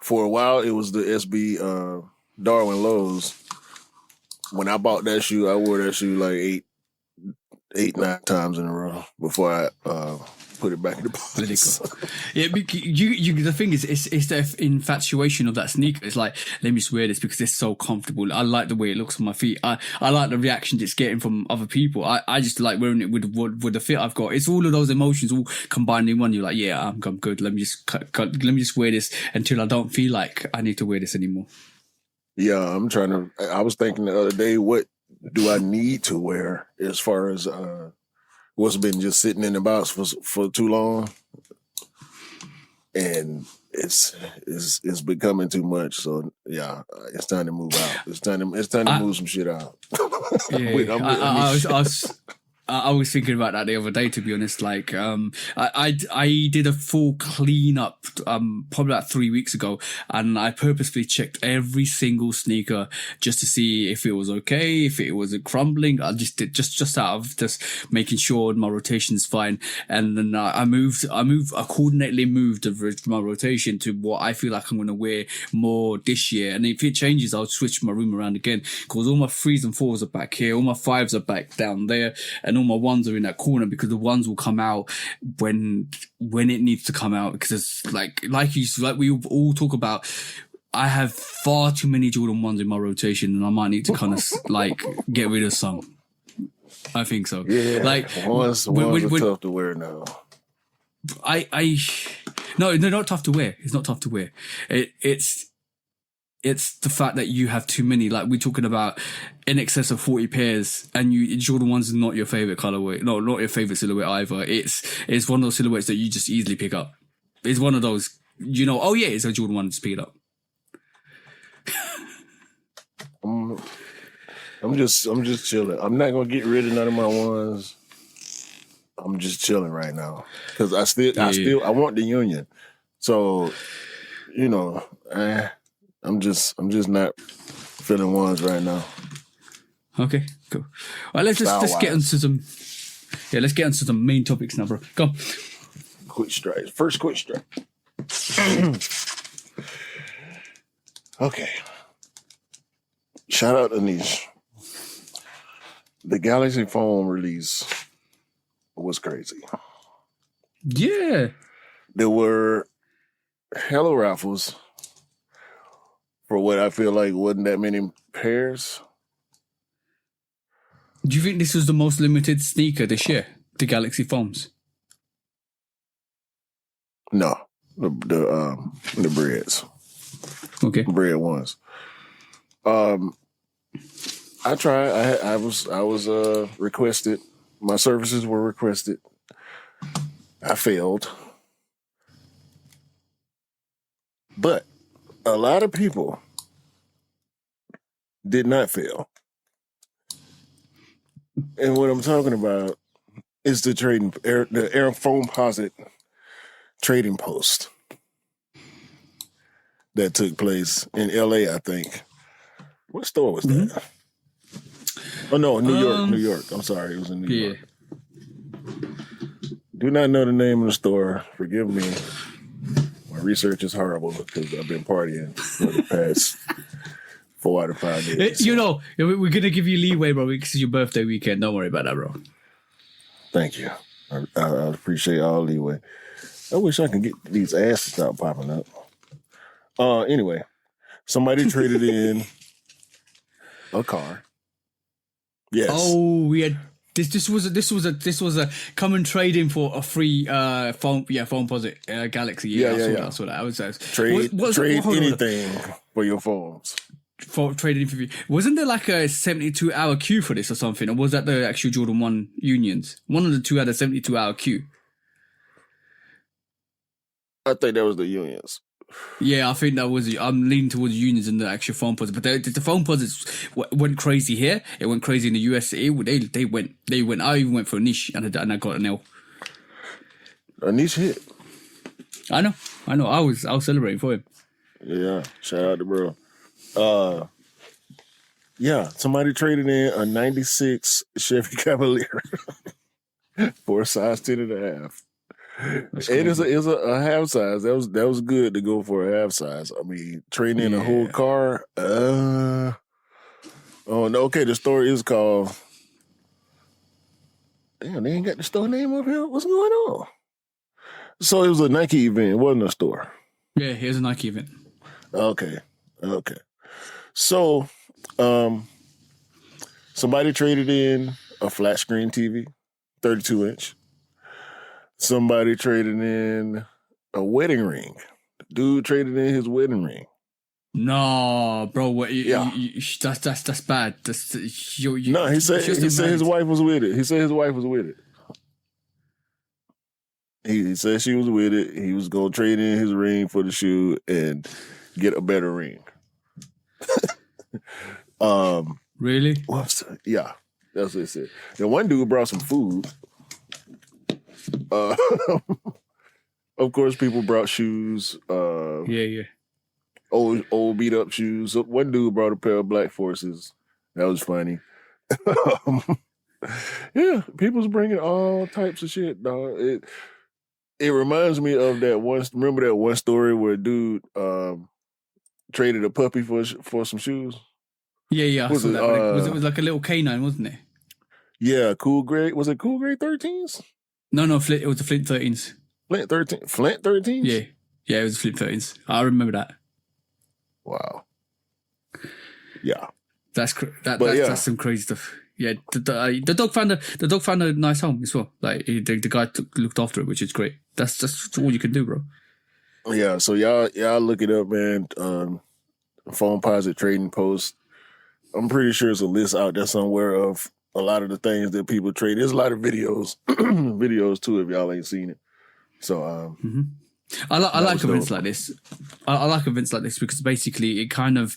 For a while it was the SB Darwin Lows. When I bought that shoe, I wore that shoe like 9 times in a row before I put it back in the box. Yeah, the thing is, it's the infatuation of that sneaker. It's like, let me just wear this because it's so comfortable. I like the way it looks on my feet. I like the reactions it's getting from other people. I just like wearing it with the fit I've got. It's all of those emotions all combined in one. You're like, yeah, I'm good. Let me just wear this until I don't feel like I need to wear this anymore. Yeah, I was thinking the other day, what do I need to wear as far as what's been just sitting in the box for too long, and it's becoming too much. So yeah, it's time to move out. It's time to move some shit out. I was thinking about that the other day, to be honest. Like, I did a full cleanup, probably like 3 weeks ago, and I purposely checked every single sneaker just to see if it was okay, if it wasn't crumbling. I just did just out of just making sure my rotation's fine. And then I coordinately moved my rotation to what I feel like I'm going to wear more this year. And if it changes, I'll switch my room around again, because all my 3s and 4s are back here, all my 5s are back down there, and all my 1s are in that corner, because the 1s will come out when it needs to come out. Because it's like we all talk about, I have far too many Jordan 1s in my rotation, and I might need to kind of like get rid of some. I think so. Yeah, like ones are tough to wear now. No, they're not tough to wear. It's not tough to wear. It's the fact that you have too many. Like, we're talking about in excess of 40 pairs, and Jordan 1's is not your favorite colorway. No, not your favorite silhouette either. It's one of those silhouettes that you just easily pick up. It's one of those, oh yeah, it's a Jordan 1, just pick it up. I'm just chilling. I'm not gonna get rid of none of my 1s. I'm just chilling right now because I want the Union. So, I'm just not feeling 1s right now. Okay, cool. Well, let's get into some. Yeah, let's get into some main topics now, bro. Go on. Quick strike. First quick strike. Okay. Shout out to Anish. The Galaxy Foam release was crazy. Yeah. There were hella raffles for what I feel like wasn't that many pairs. Do you think this was the most limited sneaker this year, the Galaxy Foams? No, the breads. Okay, bread ones. I tried. I was requested. My services were requested. I failed, but a lot of people did not fail. And what I'm talking about is the Air Foamposite trading post that took place in LA, I think. What store was that? Mm-hmm. Oh no, New York. I'm sorry, it was in New York. Do not know the name of the store. Forgive me. My research is horrible because I've been partying for the past 4 out of 5 days. We're gonna give you leeway, bro, because it's your birthday weekend. Don't worry about that, bro. Thank you. I appreciate all leeway. I wish I could get these ads to stop popping up. Anyway, somebody traded in a car. Yes. Oh, we had this was a common trade in for a free Foamposite Galaxy. I saw that. I was trade anything for your phones. For trading for you. Wasn't there like a 72-hour queue for this or something? Or was that the actual Jordan 1 unions? One of the two had a 72-hour queue. I think that was the unions. Yeah, I think that was. I'm leaning towards unions and the actual Foamposites, but the Foamposites went crazy here. It went crazy in the US. They went. I even went for a niche and I got an L. A niche hit. I know. I was celebrating for him. Yeah, shout out to bro. Yeah, somebody traded in a 96 Chevy Cavalier for a size 10.5. It is a half size. That was good to go for a half size. I mean, trading in a whole car. Oh no. Okay, the store is called. Damn, they ain't got the store name up here. What's going on? So it was a Nike event. It wasn't a store. Yeah, it was a Nike event. Okay. So, somebody traded in a flat screen TV, 32-inch. Somebody traded in a wedding ring. Dude traded in his wedding ring. No, bro. That's bad. No, he said his wife was with it. He said his wife was with it. He said she was with it. He was gonna trade in his ring for the shoe and get a better ring. Really? Yeah, that's what it said. And one dude brought some food. Of course, people brought shoes. Old beat up shoes. So one dude brought a pair of Black Forces. That was funny. Yeah, people's bringing all types of shit, dog. It reminds me of that one. Remember that one story where a dude traded a puppy for some shoes? Yeah. I saw that. It was like a little canine, wasn't it? Yeah, Cool Grade. Was it Cool Grade 13s? No, it was the Flint 13s. Flint 13s? Yeah, it was the Flint 13s. I remember that. Wow. Yeah. That's some crazy stuff. Yeah, the dog found a nice home as well. Like the guy looked after it, which is great. That's all you can do, bro. Yeah, so y'all look it up, man. Foamposite trading post. I'm pretty sure there's a list out there somewhere of a lot of the things that people trade. There's a lot of videos too if y'all ain't seen it. So I like events like this. I like events like this because basically it kind of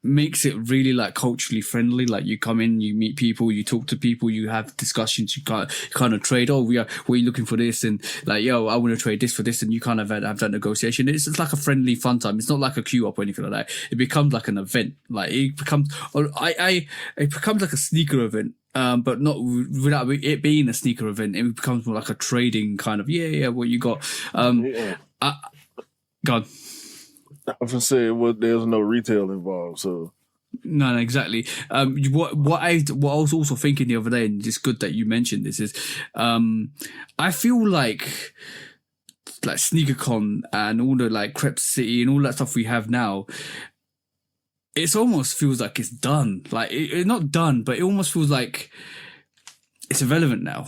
makes it really like culturally friendly. Like you come in, you meet people, you talk to people, you have discussions, you kind of trade. Oh, we're looking for this, and like, yo, I want to trade this for this, and you kind of have that negotiation. It's like a friendly fun time. It's not like a queue up or anything like that. It becomes like an event. Like it becomes like a sneaker event. But not without it being a sneaker event. It becomes more like a trading kind of what you got. Go on. I was gonna say, there's no retail involved, so no, exactly. What I was also thinking the other day, and it's good that you mentioned this, is I feel like SneakerCon and all the like Crep City and all that stuff we have now, it almost feels like it's done. Like it's not done, but it almost feels like it's irrelevant now.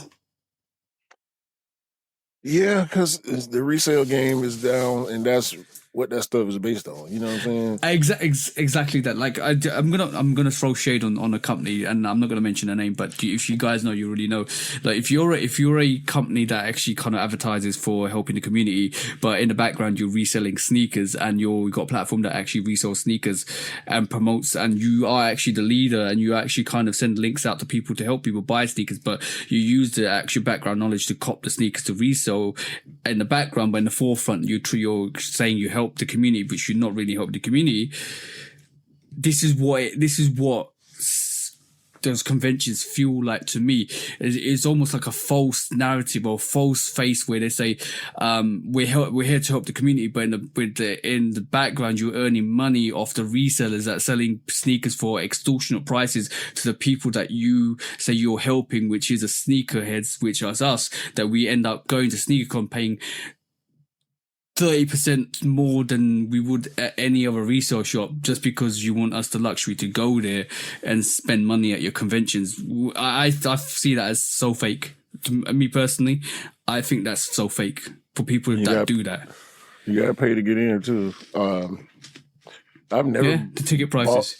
Yeah, because the resale game is down, and that's what that stuff is based on. You know what I'm saying? Exactly that. Like I'm gonna throw shade on a company, and I'm not gonna mention a name, but if you guys know, you already know. Like if you're a company that actually kind of advertises for helping the community, but in the background you're reselling sneakers, and you've got a platform that actually resells sneakers and promotes, and you are actually the leader, and you actually kind of send links out to people to help people buy sneakers, but you use the actual background knowledge to cop the sneakers to resell in the background, but in the forefront you're saying you help the community, but you're not really helping the community. This is what those conventions feel like to me. It's almost like a false narrative or false face where they say we're here to help the community, but in the background you're earning money off the resellers that are selling sneakers for extortionate prices to the people that you say you're helping, which is a sneakerheads, which is us, that we end up going to SneakerCon paying 30% more than we would at any other resale shop, just because you want us the luxury to go there and spend money at your conventions. I see that as so fake. To me personally, I think that's so fake for people that do that. You gotta pay to get in too. I've never the ticket prices.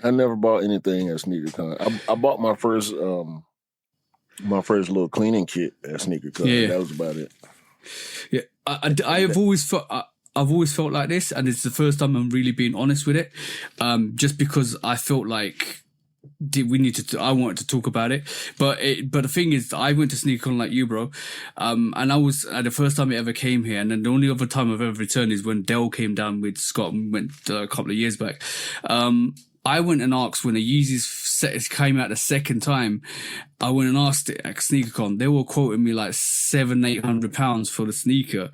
I never bought anything at SneakerCon. I bought my first little cleaning kit at SneakerCon. Yeah. That was about it. Yeah, I've always felt like this, and it's the first time I'm really being honest with it. Just because I felt like I wanted to talk about it, but the thing is, I went to SneakerCon like you, bro. And I was the first time it ever came here, and then the only other time I've ever returned is when Dell came down with Scott and went a couple of years back. I went and asked when the Yeezys came out the second time. I went and asked it at SneakerCon. They were quoting me like £700-800 for the sneaker,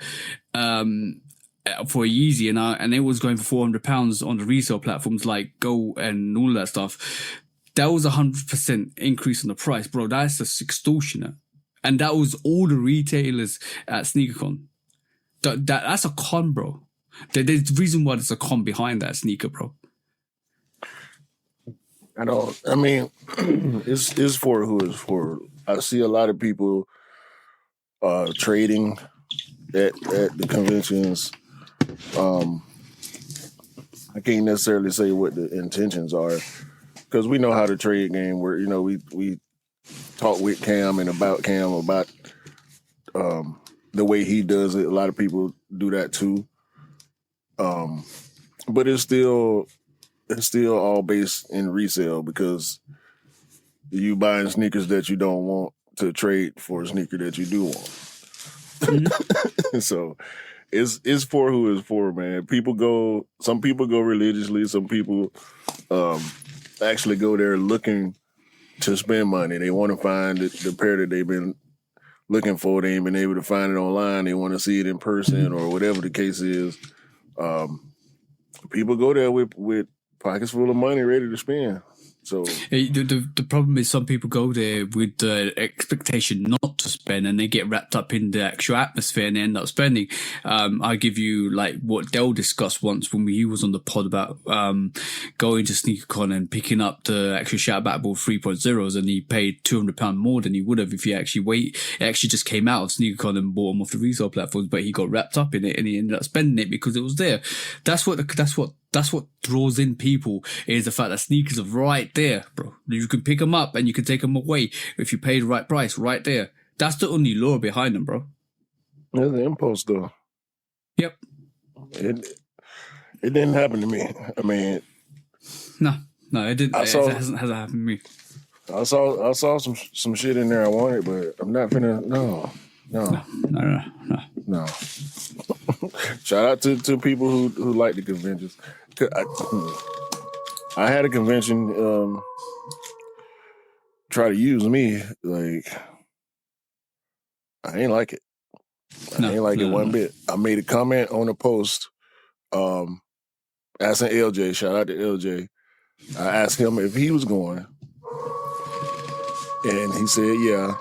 for a Yeezy, and it was going for £400 on the resale platforms like Go and all that stuff. That was 100% increase on the price, bro. That's just extortionate, and that was all the retailers at SneakerCon. That's a con, bro. There's a reason why there's a con behind that sneaker, bro. I mean, it's for who it's for. I see a lot of people trading at the conventions. I can't necessarily say what the intentions are, because we know how the trade game works. You know, we talk with Cam and about Cam about the way he does it. A lot of people do that too. But it's still all based in resale, because you buying sneakers that you don't want to trade for a sneaker that you do want. Mm-hmm. So it's for who it's for, man. Some people go religiously. Some people actually go there looking to spend money. They want to find the pair that they've been looking for. They ain't been able to find it online. They want to see it in person, or whatever the case is. People go there with pockets full of money ready to spend. So the problem is, some people go there with the expectation not to spend, and they get wrapped up in the actual atmosphere and they end up spending. I'll give you like what Dell discussed once when he was on the pod about going to SneakerCon and picking up the actual Shout Back Ball 3.0s, and he paid £200 more than he would have if he actually It actually just came out of SneakerCon and bought them off the resale platforms, but he got wrapped up in it and he ended up spending it because it was there. That's what draws in people, is the fact that sneakers are right there, bro. You can pick them up and you can take them away if you pay the right price right there. That's the only lure behind them, bro. There's the impulse, though. Yep. It didn't happen to me. I mean, no, it didn't. It hasn't happened to me. I saw some shit in there I wanted, but I'm not finna. No. Shout out to people who like the conventions. I had a convention try to use me. Like, I ain't like it. I ain't like it one bit. I made a comment on a post asking LJ, shout out to LJ. I asked him if he was going, and he said yeah.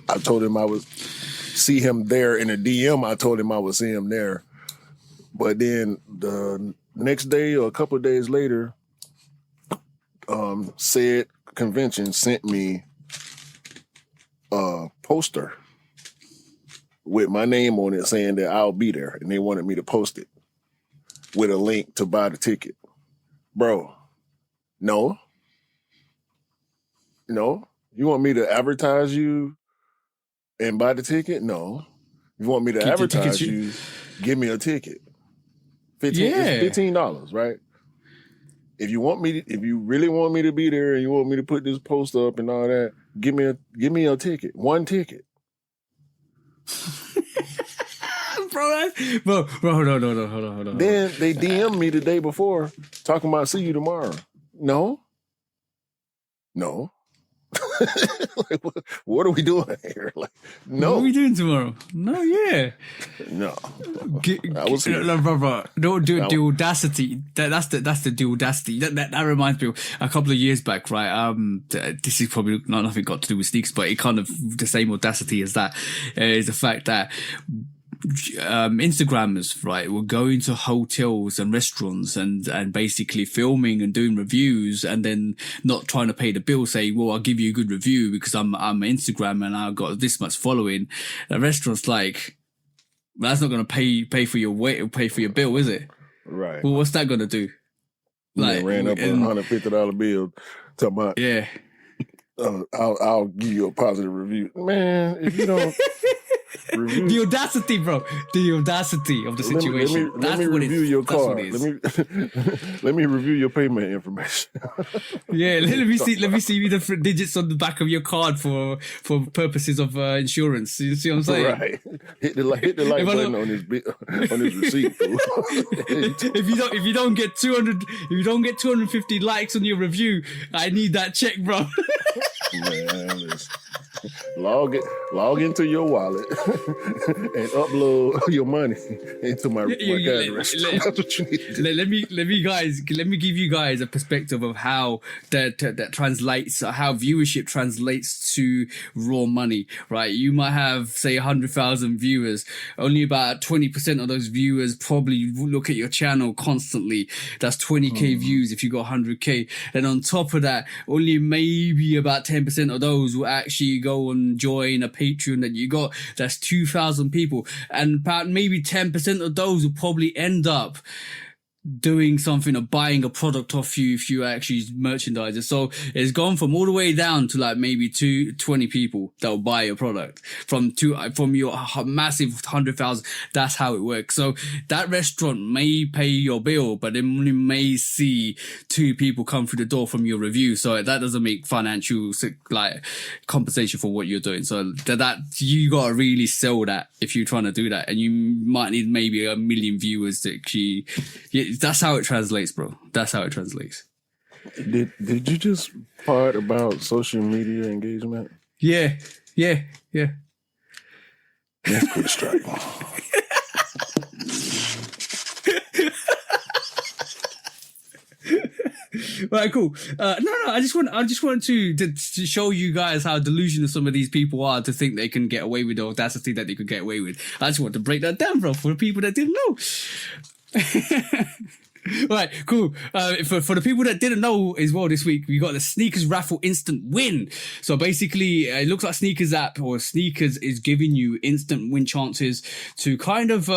I told him I would see him there in a DM. I told him I would see him there. But then the next day or a couple of days later, said convention sent me a poster with my name on it saying that I'll be there, and they wanted me to post it with a link to buy the ticket. Bro, no. You want me to advertise you and buy the ticket? No. You want me to advertise you? Give me a ticket. It's $15, right? If you really want me to be there and you want me to put this post up and all that, give me a ticket. One ticket. Bro, hold on. Then they DM me the day before talking about see you tomorrow. No. Like, what are we doing here? Like, no. What are we doing tomorrow? No, yeah. No. Bro. Don't do the audacity. That's the audacity. That reminds me of a couple of years back, right? This is probably nothing got to do with sneakers, but it kind of the same audacity as that is the fact that Instagrammers, right, were going to hotels and restaurants and basically filming and doing reviews and then not trying to pay the bill, say, well, I'll give you a good review because I'm Instagram and I've got this much following. The restaurant's like, that's not going to pay for your weight or pay for your bill, is it? Right. Well, what's that going to do? Like, ran up a $150 bill talking about, yeah. I'll give you a positive review. Man, if you don't review... The audacity, bro. The audacity of the situation. Let me review your card. Let me review your payment information. Yeah, let me see the different digits on the back of your card for purposes of insurance. You see what I'm saying? Right. Hit the like button on his receipt. if you don't get 250 likes on your review, I need that check, bro. Man, log into your wallet and upload your money into my address. That's what you need to do. Let me give you guys a perspective of how that translates, how viewership translates to raw money, right? You might have, say, 100,000 viewers. Only about 20% of those viewers probably look at your channel constantly. That's 20k views if you got 100k. And on top of that, only maybe about 10% of those will actually go and join a Patreon that you got. That's 2,000 people. And about maybe 10% of those will probably end up doing something or buying a product off you if you actually merchandise it. So it's gone from all the way down to like maybe 20 people that will buy your product from your massive 100,000. That's how it works. So that restaurant may pay your bill, but they only may see 2 people come through the door from your review. So that doesn't make financial like compensation for what you're doing. So that you gotta really sell that if you're trying to do that, and you might need maybe 1 million viewers to actually. That's how it translates, bro. That's how it translates. Did you just part about social media engagement? Yeah. That's quick strike. Right, cool. No, I just wanted to show you guys how delusional some of these people are to think they can get away with the audacity that they could get away with. I just want to break that down, bro, for the people that didn't know. Right, cool. For the people that didn't know as well, this week we got the Sneakers Raffle Instant Win. So basically, it looks like Sneakers app or Sneakers is giving you instant win chances to kind of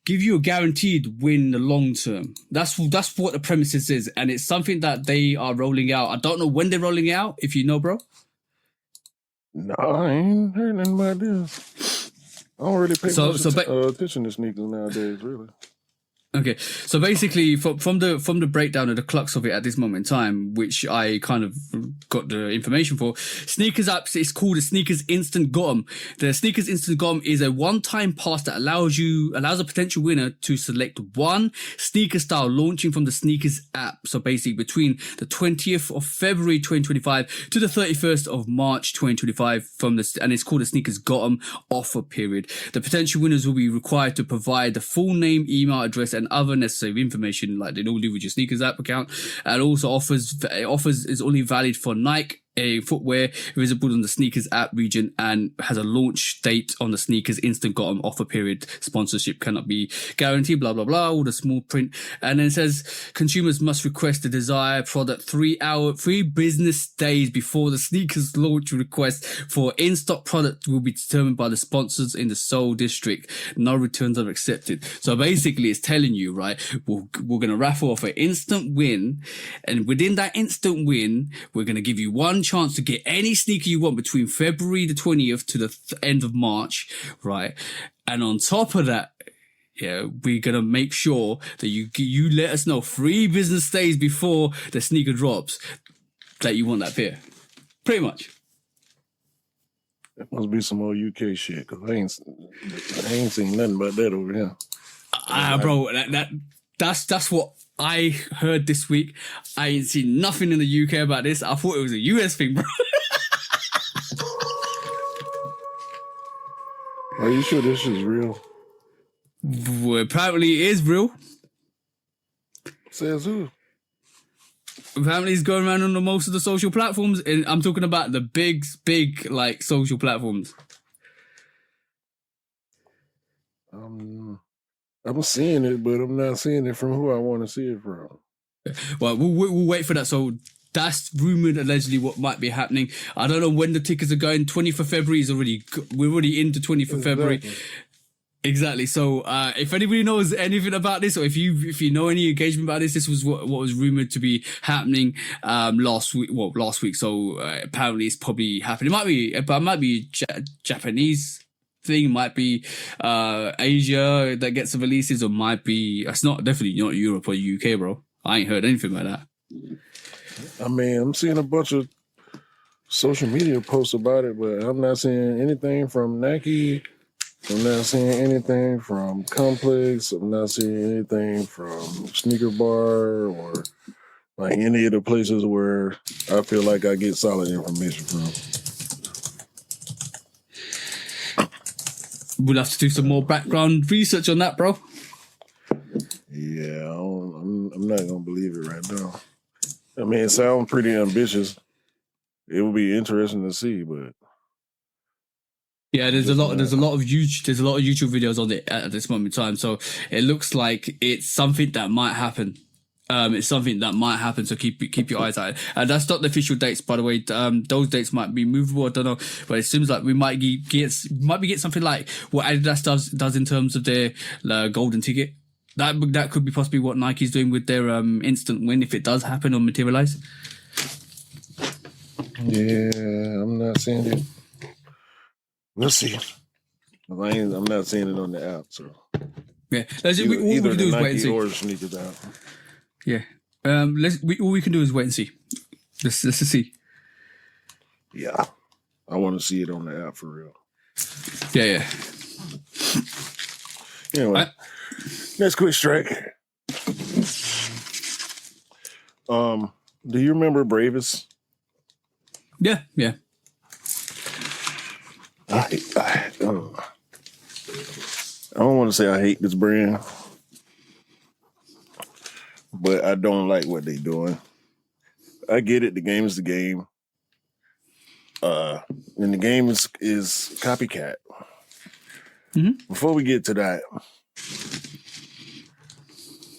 give you a guaranteed win in the long term. That's what the premises is, and it's something that they are rolling out. I don't know when they're rolling out. If you know, bro. No, I ain't heard nothing about this. I don't really pay attention to sneakers nowadays, really. Okay, so basically, from the breakdown of the crux of it at this moment in time, which I kind of got the information for, Sneakers apps is called the Sneakers Instant Gotem. The Sneakers Instant Gotem is a one-time pass that allows a potential winner to select one sneaker style launching from the Sneakers app. So basically, between the 20th of February 2025 to the 31st of March 2025, and it's called the Sneakers Gotem offer period. The potential winners will be required to provide the full name, email address, and other necessary information like they all do with your Sneakers app account. And also offers is only valid for Nike footwear visible on the Sneakers app region and has a launch date on the Sneakers Instant Gotem offer period. Sponsorship cannot be guaranteed, blah blah blah, all the small print. And then it says consumers must request the desired product 3 business days before the sneakers launch. Request for in-stock product will be determined by the sponsors in the Seoul district. No returns are accepted. So basically it's telling you, right, we're going to raffle off an instant win, and within that instant win we're going to give you one chance to get any sneaker you want between February the 20th to the end of March, right? And on top of that, yeah, we're gonna make sure that you let us know 3 business days before the sneaker drops that you want that pair. Pretty much. That must be some more UK shit, because I ain't seen nothing about that over here. Bro, that's what I heard this week. I ain't seen nothing in the UK about this. I thought it was a US thing, bro. Are you sure this is real? Well, apparently it is real. Says who? Apparently it's going around on most of the social platforms, and I'm talking about the big like social platforms. I'm seeing it, but I'm not seeing it from who I want to see it from. Well, we'll wait for that. So that's rumored allegedly what might be happening. I don't know when the tickets are going. 20th of February is we're already into 20th of February. Exactly. So if anybody knows anything about this, or if you know any engagement about this was what was rumored to be happening last week. So apparently it's probably happening. It might be Japanese thing, it might be Asia that gets the releases, or might be, it's not definitely not Europe or UK, bro. I ain't heard anything like that. I mean, I'm seeing a bunch of social media posts about it, but I'm not seeing anything from Nike. I'm not seeing anything from Complex. I'm not seeing anything from Sneaker Bar or like any of the places where I feel like I get solid information from. We'll have to do some more background research on that, bro. Yeah, I'm not gonna believe it right now. I mean, it sounds pretty ambitious. It would be interesting to see, but yeah, there's a lot of YouTube videos on it at this moment in time. So it looks like it's something that might happen. It's something that might happen, so keep your eyes out. And that's not the official dates, by the way. Those dates might be movable. I don't know, but it seems like we might get something like what Adidas does in terms of their golden ticket. That could be possibly what Nike's doing with their instant win, if it does happen or materialize. Yeah, I'm not seeing it. We'll see. I'm not seeing it on the app, so yeah. All we can do is wait and see. Or sneakers out. Yeah. All we can do is wait and see. Let's see. Yeah, I want to see it on the app for real. Yeah. Anyway, next quick strike. Do you remember Bravest? Yeah. I don't want to say I hate this brand, but I don't like what they're doing. I get it. The game is the game. And the game is copycat. Mm-hmm. Before we get to that,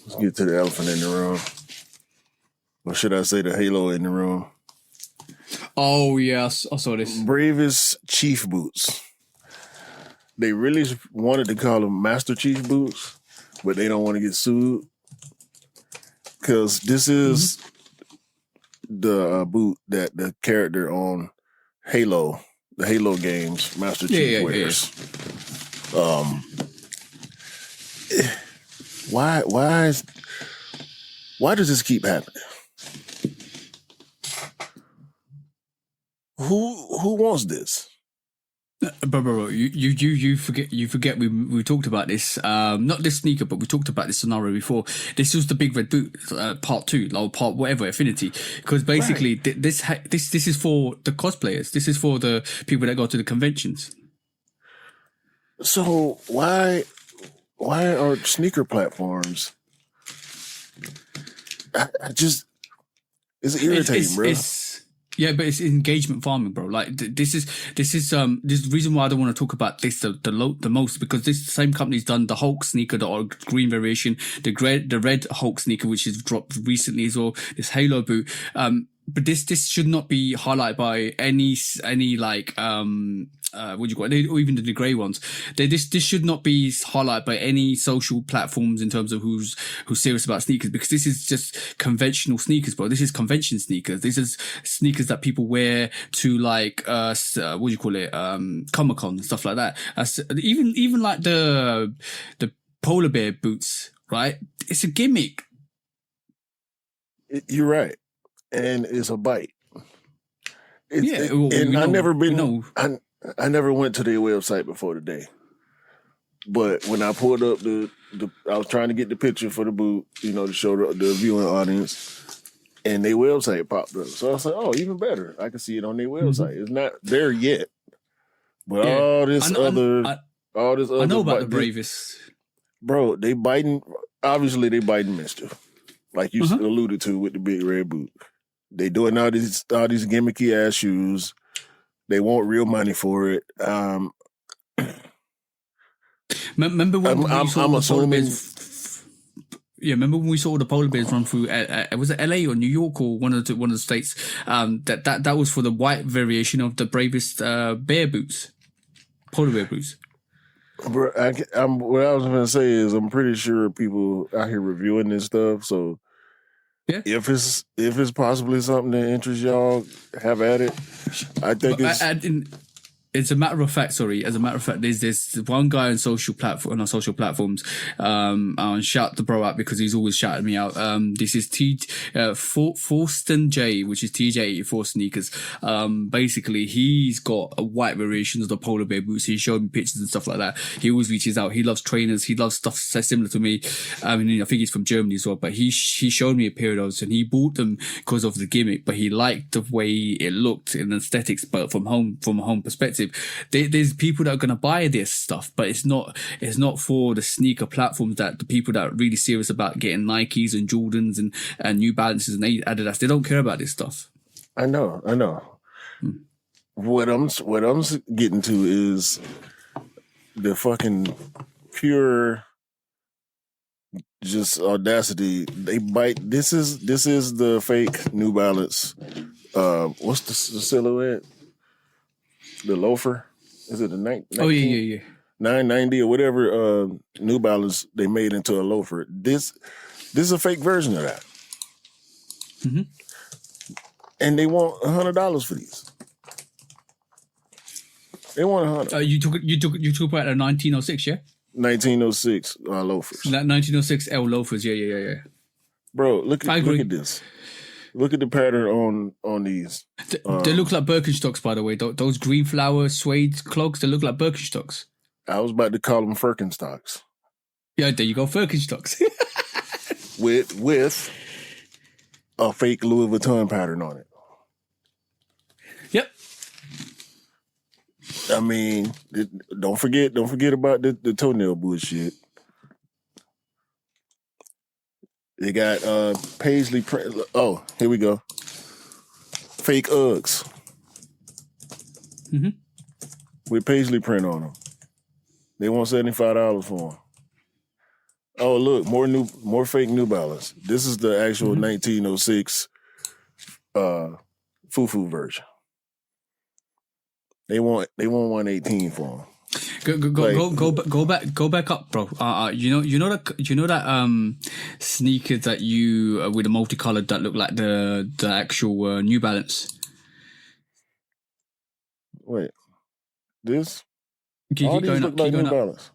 let's get to the elephant in the room. Or should I say the halo in the room? Oh, yes. I saw this. Bravest Chief Boots. They really wanted to call them Master Chief Boots, but they don't want to get sued. Because this is the boot that the character on Halo, the Halo games, Master Chief wears. Why does this keep happening? Who wants this? Bro, you forget we talked about this. Not this sneaker, but we talked about this scenario before. This was the big red boot, part 2, or part whatever, Affinity. Because basically, this is for the cosplayers. This is for the people that go to the conventions. So why are sneaker platforms? It's irritating, bro. Yeah, but it's engagement farming, bro. Like this is the reason why I don't want to talk about this the most, because this same company's done the Hulk sneaker, the green variation, the red Hulk sneaker, which has dropped recently as well. This Halo boot. But this should not be highlighted by any like what do you call it, or even the grey ones. This should not be highlighted by any social platforms in terms of who's serious about sneakers, because this is just conventional sneakers, bro. This is convention sneakers. This is sneakers that people wear to like what do you call it, Comic-Con and stuff like that. Even like the polar bear boots, right? It's a gimmick. You're right. And it's a bite. I never went to their website before today. But when I pulled up I was trying to get the picture for the boot, to show the viewing audience, and their website popped up. So I was like, oh, even better. I can see it on their website. It's not there yet. But all this other. I know about the Bravest. Bro, they biting mischief. Like you alluded to with the big red boot. They doing all these gimmicky ass shoes. They want real money for it. Remember when we saw I'm the polar assuming. bears? Yeah, remember when we saw the polar bears run through? Was it LA or New York or one of the states? That was for the white variation of the Bravest bear boots, polar bear boots. Bro, what I was gonna say is I'm pretty sure people out here reviewing this stuff. So Yeah. if it's possibly something that interests y'all, have at it. I think As a matter of fact, there's this one guy on social platforms, shout the bro out because he's always shouting me out. This is Forston J, which is TJ84 sneakers. Basically he's got a white variations of the polar bear boots. He showed me pictures and stuff like that. He always reaches out. He loves trainers. He loves stuff similar to me. I mean, I think he's from Germany as well, but he showed me a pair of those and he bought them because of the gimmick, but he liked the way it looked in aesthetics, but from a home perspective. There's people that are going to buy this stuff, but it's not for the sneaker platforms that the people that are really serious about getting Nikes and Jordans and New Balances and Adidas. They don't care about this stuff. I know. What I'm getting to is the fucking pure just audacity. They bite. This is the fake New Balance. What's the silhouette? The loafer, is it a 990 or whatever New Balance they made into a loafer? This is a fake version of that, and they want $100 for these. They want $100. You took about a 1906, yeah. 1906 loafers. 1906 L loafers, yeah. Bro, look at this. Look at the pattern on these. They look like Birkenstocks, by the way. Those green flower suede clogs, they look like Birkenstocks. I was about to call them Firkenstocks. Yeah, there you go, Birkenstocks. with a fake Louis Vuitton pattern on it. Yep. I mean, don't forget about the toenail bullshit. They got paisley print. Oh, here we go. Fake Uggs with paisley print on them. They want $75 for them. Oh, look, more fake New Balance. This is the actual 1906 Fufu version. They want 118 for them. Go back up, bro. You know that sneakers that you with the multicolored that look like the actual New Balance. Wait, this? All these look like New Balance.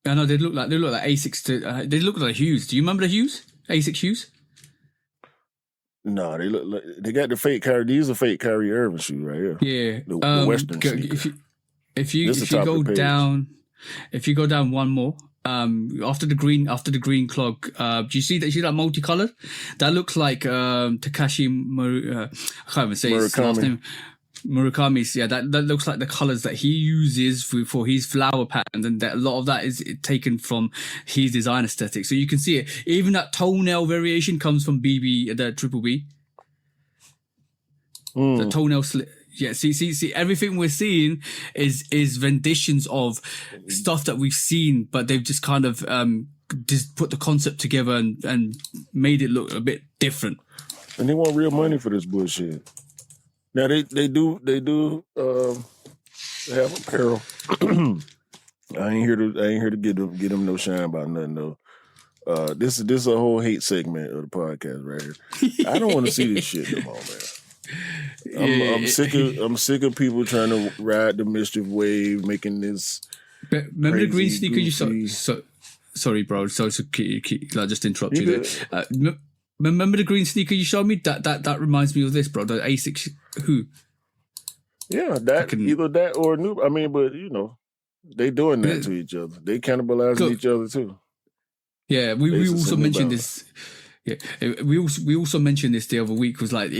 I know they look like Asics. They look like Hues. Do you remember the Hues? Asics Hues? No, they look like they got the fake Kyrie. These are fake Kyrie Irving shoes right here. Yeah, the Western sneaker. If you go down one more, after the green clog, do you see that multicolored? That looks like Takashi I can't even say his last name. Murakami's, yeah, that looks like the colors that he uses for his flower patterns, and that a lot of that is taken from his design aesthetic. So you can see it. Even that toenail variation comes from the Triple B. The toenail slit. Yeah, see, everything we're seeing is renditions of stuff that we've seen, but they've just kind of just put the concept together and made it look a bit different. And they want real money for this bullshit. Now they do have apparel. I ain't here to get them no shine about nothing though. This is a whole hate segment of the podcast right here. I don't want to see this shit no more, man. I'm sick of people trying to ride the mischief wave, making this. But remember the green sneaker you saw? Sorry, bro. So I just interrupt you there. Remember the green sneaker you showed me? That reminds me of this, bro. The Asics Who? Yeah, either that or new. I mean, but you know, they doing that to each other. They cannibalizing each other too. Yeah, we also mentioned this. Yeah, we also mentioned this the other week. Was like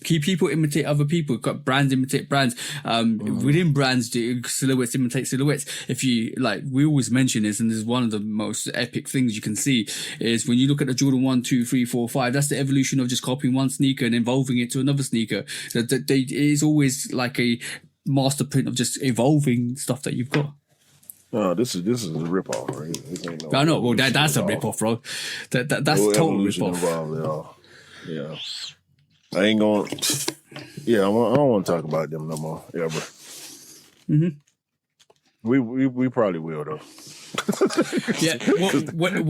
people imitate other people. Brands imitate brands. Within brands, silhouettes imitate silhouettes. If you like, we always mention this, and this is one of the most epic things you can see is when you look at the Jordan 1, 2, 3, 4, 5. That's the evolution of just copying one sneaker and evolving it to another sneaker. It is always like a master print of just evolving stuff that you've got. No, this is a ripoff, right? This ain't no I know. Well, evolution that's a involved. ripoff, bro. That's No total evolution ripoff. involved at all. Yeah, I ain't going. Yeah, I don't want to talk about them no more ever. We probably will though. Yeah. Well,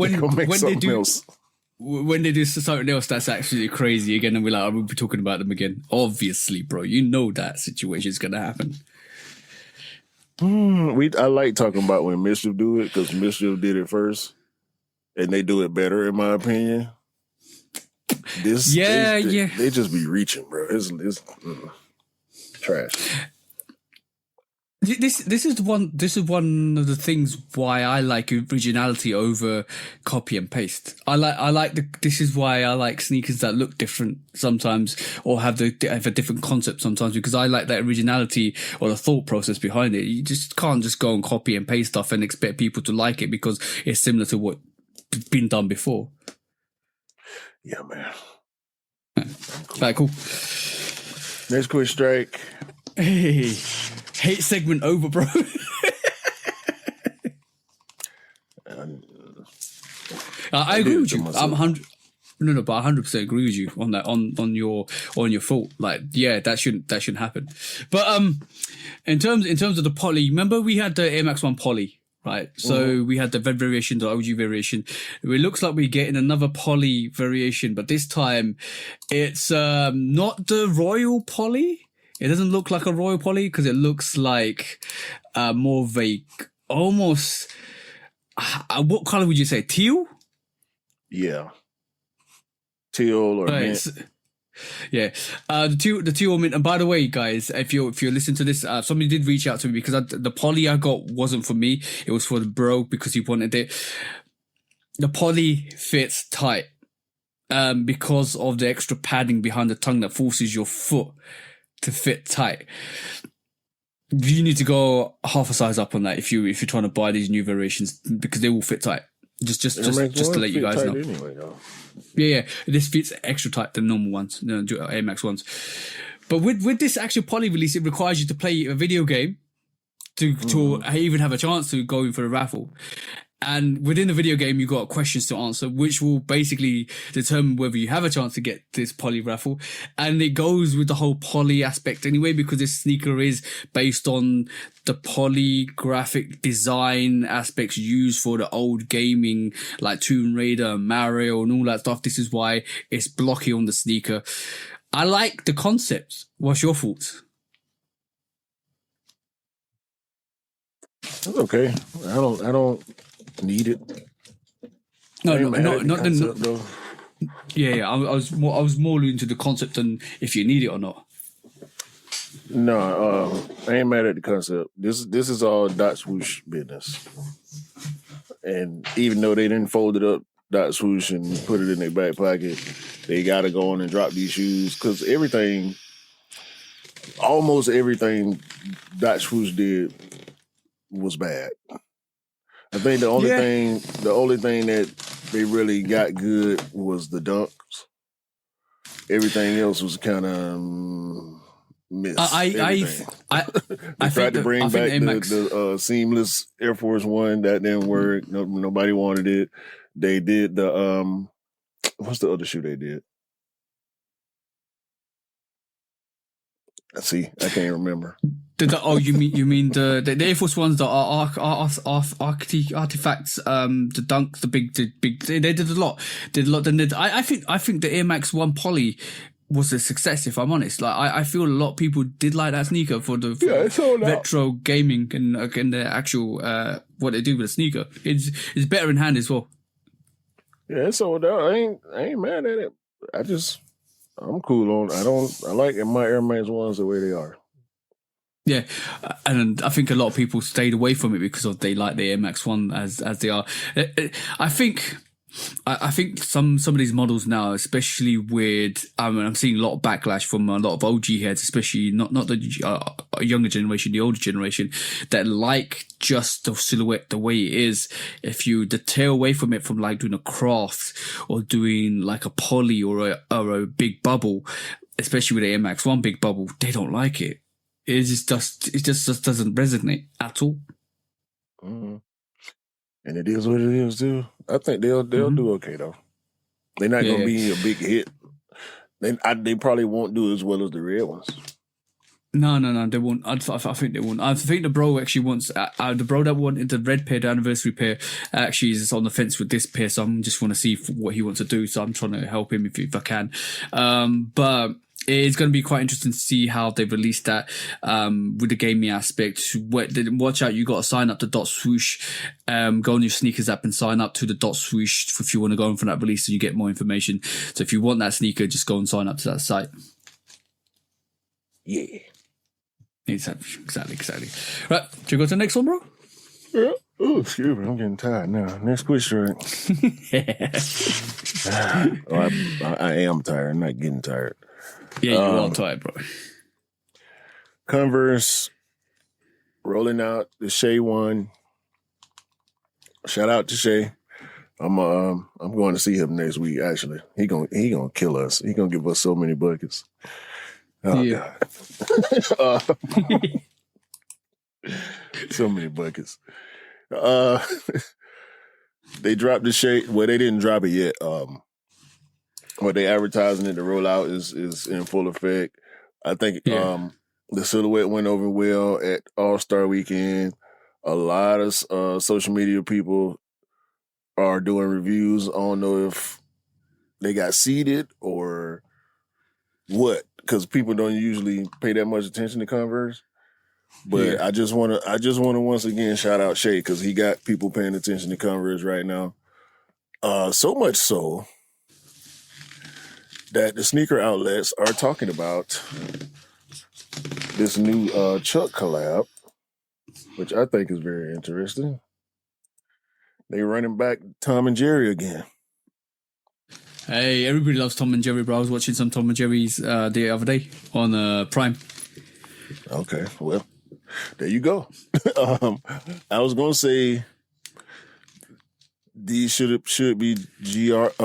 when they do something else that's actually crazy again, and we're like, we'll be talking about them again. Obviously, bro, you know that situation is gonna happen. I like talking about when Mischief do it because Mischief did it first, and they do it better in my opinion. They just be reaching, bro. It's trash. This is one of the things why I like originality over copy and paste. This is why I like sneakers that look different sometimes or have a different concept sometimes, because I like that originality or the thought process behind it. You just can't just go and copy and paste stuff and expect people to like it because it's similar to what's been done before. Yeah, man. Right, cool. Next quick strike. Hey, hate segment over, bro. I agree with you. I'm 100. No, but I 100% agree with you on that. On your fault. Like, yeah, that shouldn't happen. But in terms of the poly, remember we had the Air Max 1 poly. Right, so we had the red variation, the OG variation. It looks like we're getting another poly variation, but this time it's not the royal poly. It doesn't look like a royal poly because it looks like more of a almost. What color would you say? Teal? Yeah, teal or mint. Yeah, the teal mint. And by the way, guys, if you're listening to this, somebody did reach out to me because the poly I got wasn't for me. It was for the bro because he wanted it. The poly fits tight, because of the extra padding behind the tongue that forces your foot to fit tight. You need to go half a size up on that if you're trying to buy these new variations because they will fit tight. Just to let you guys know. Anyway, though. Yeah. This fits extra tight than normal ones, Air Max ones. But with this actual poly release, it requires you to play a video game to even have a chance to go in for a raffle. And within the video game, you got questions to answer, which will basically determine whether you have a chance to get this poly raffle. And it goes with the whole poly aspect anyway, because this sneaker is based on the polygraphic design aspects used for the old gaming, like Tomb Raider, Mario, and all that stuff. This is why it's blocky on the sneaker. I like the concept. What's your thoughts? It's okay. I don't need it. No, not the though. Yeah. I was more alluding to the concept and if you need it or not. No, I ain't mad at the concept. This is all dot swoosh business. And even though they didn't fold it up, dot swoosh, and put it in their back pocket, they gotta go on and drop these shoes because almost everything dot swoosh did was bad. I think the only thing that they really got good was the dunks. Everything else was kind of missed. I tried to bring back the seamless Air Force One. That didn't work. Nobody wanted it. They did the what's the other shoe they did? See, I can't remember. You mean the Air Force Ones that are artifacts, the dunks, the big they did a lot. I think the Air Max 1 poly was a success, if I'm honest. Like I feel a lot of people did like that sneaker for retro gaming and the actual what they do with the sneaker. It's better in hand as well. Yeah, it's sold out. I ain't mad at it. I'm cool on. I like my Air Max 1s the way they are. Yeah, and I think a lot of people stayed away from it because they like the Air Max 1 as they are. I think some of these models now, especially with, I'm seeing a lot of backlash from a lot of OG heads, especially not the younger generation, the older generation, that like just the silhouette the way it is. If you detail away from it, from like doing a craft or doing like a poly or a big bubble, especially with the Air Max 1 big bubble, they don't like it. It just doesn't resonate at all. Mhm. And it is what it is too. I think they'll do okay though. They're not gonna be a big hit. They probably won't do as well as the red ones. No, they won't. I think they won't. I think the bro actually wants the bro that wanted the red pair, the anniversary pair, actually is on the fence with this pair. So I'm just want to see what he wants to do. So I'm trying to help him if I can. But it's going to be quite interesting to see how they release that with the gaming aspect. Watch out, you got to sign up to Dot Swoosh. Go on your sneakers app and sign up to the Dot Swoosh if you want to go in for that release, so you get more information. So if you want that sneaker, just go and sign up to that site. Yeah. Exactly. Right, should we go to the next one, bro? Yeah. Oh, excuse me, I'm getting tired now. Next question. I am tired. I'm not getting tired. Yeah, you're all tired, bro. Converse rolling out the Shea one. Shout out to Shea. I'm going to see him next week. Actually, he gonna kill us. He gonna give us so many buckets. Oh, yeah. God. So many buckets. They dropped the Shea. Well, they didn't drop it yet. What they advertising it to roll out is in full effect. I think the silhouette went over well at All-Star Weekend. A lot of social media people are doing reviews. I don't know if they got seeded or what, because people don't usually pay that much attention to Converse. But I just want to once again shout out Shea, because he got people paying attention to Converse right now. So much so that the sneaker outlets are talking about this new Chuck collab, which I think is very interesting. They running back Tom and Jerry again. Hey, everybody loves Tom and Jerry, bro. I was watching some Tom and Jerry's the other day on Prime. Okay, well, there you go. I was gonna say these should be GS.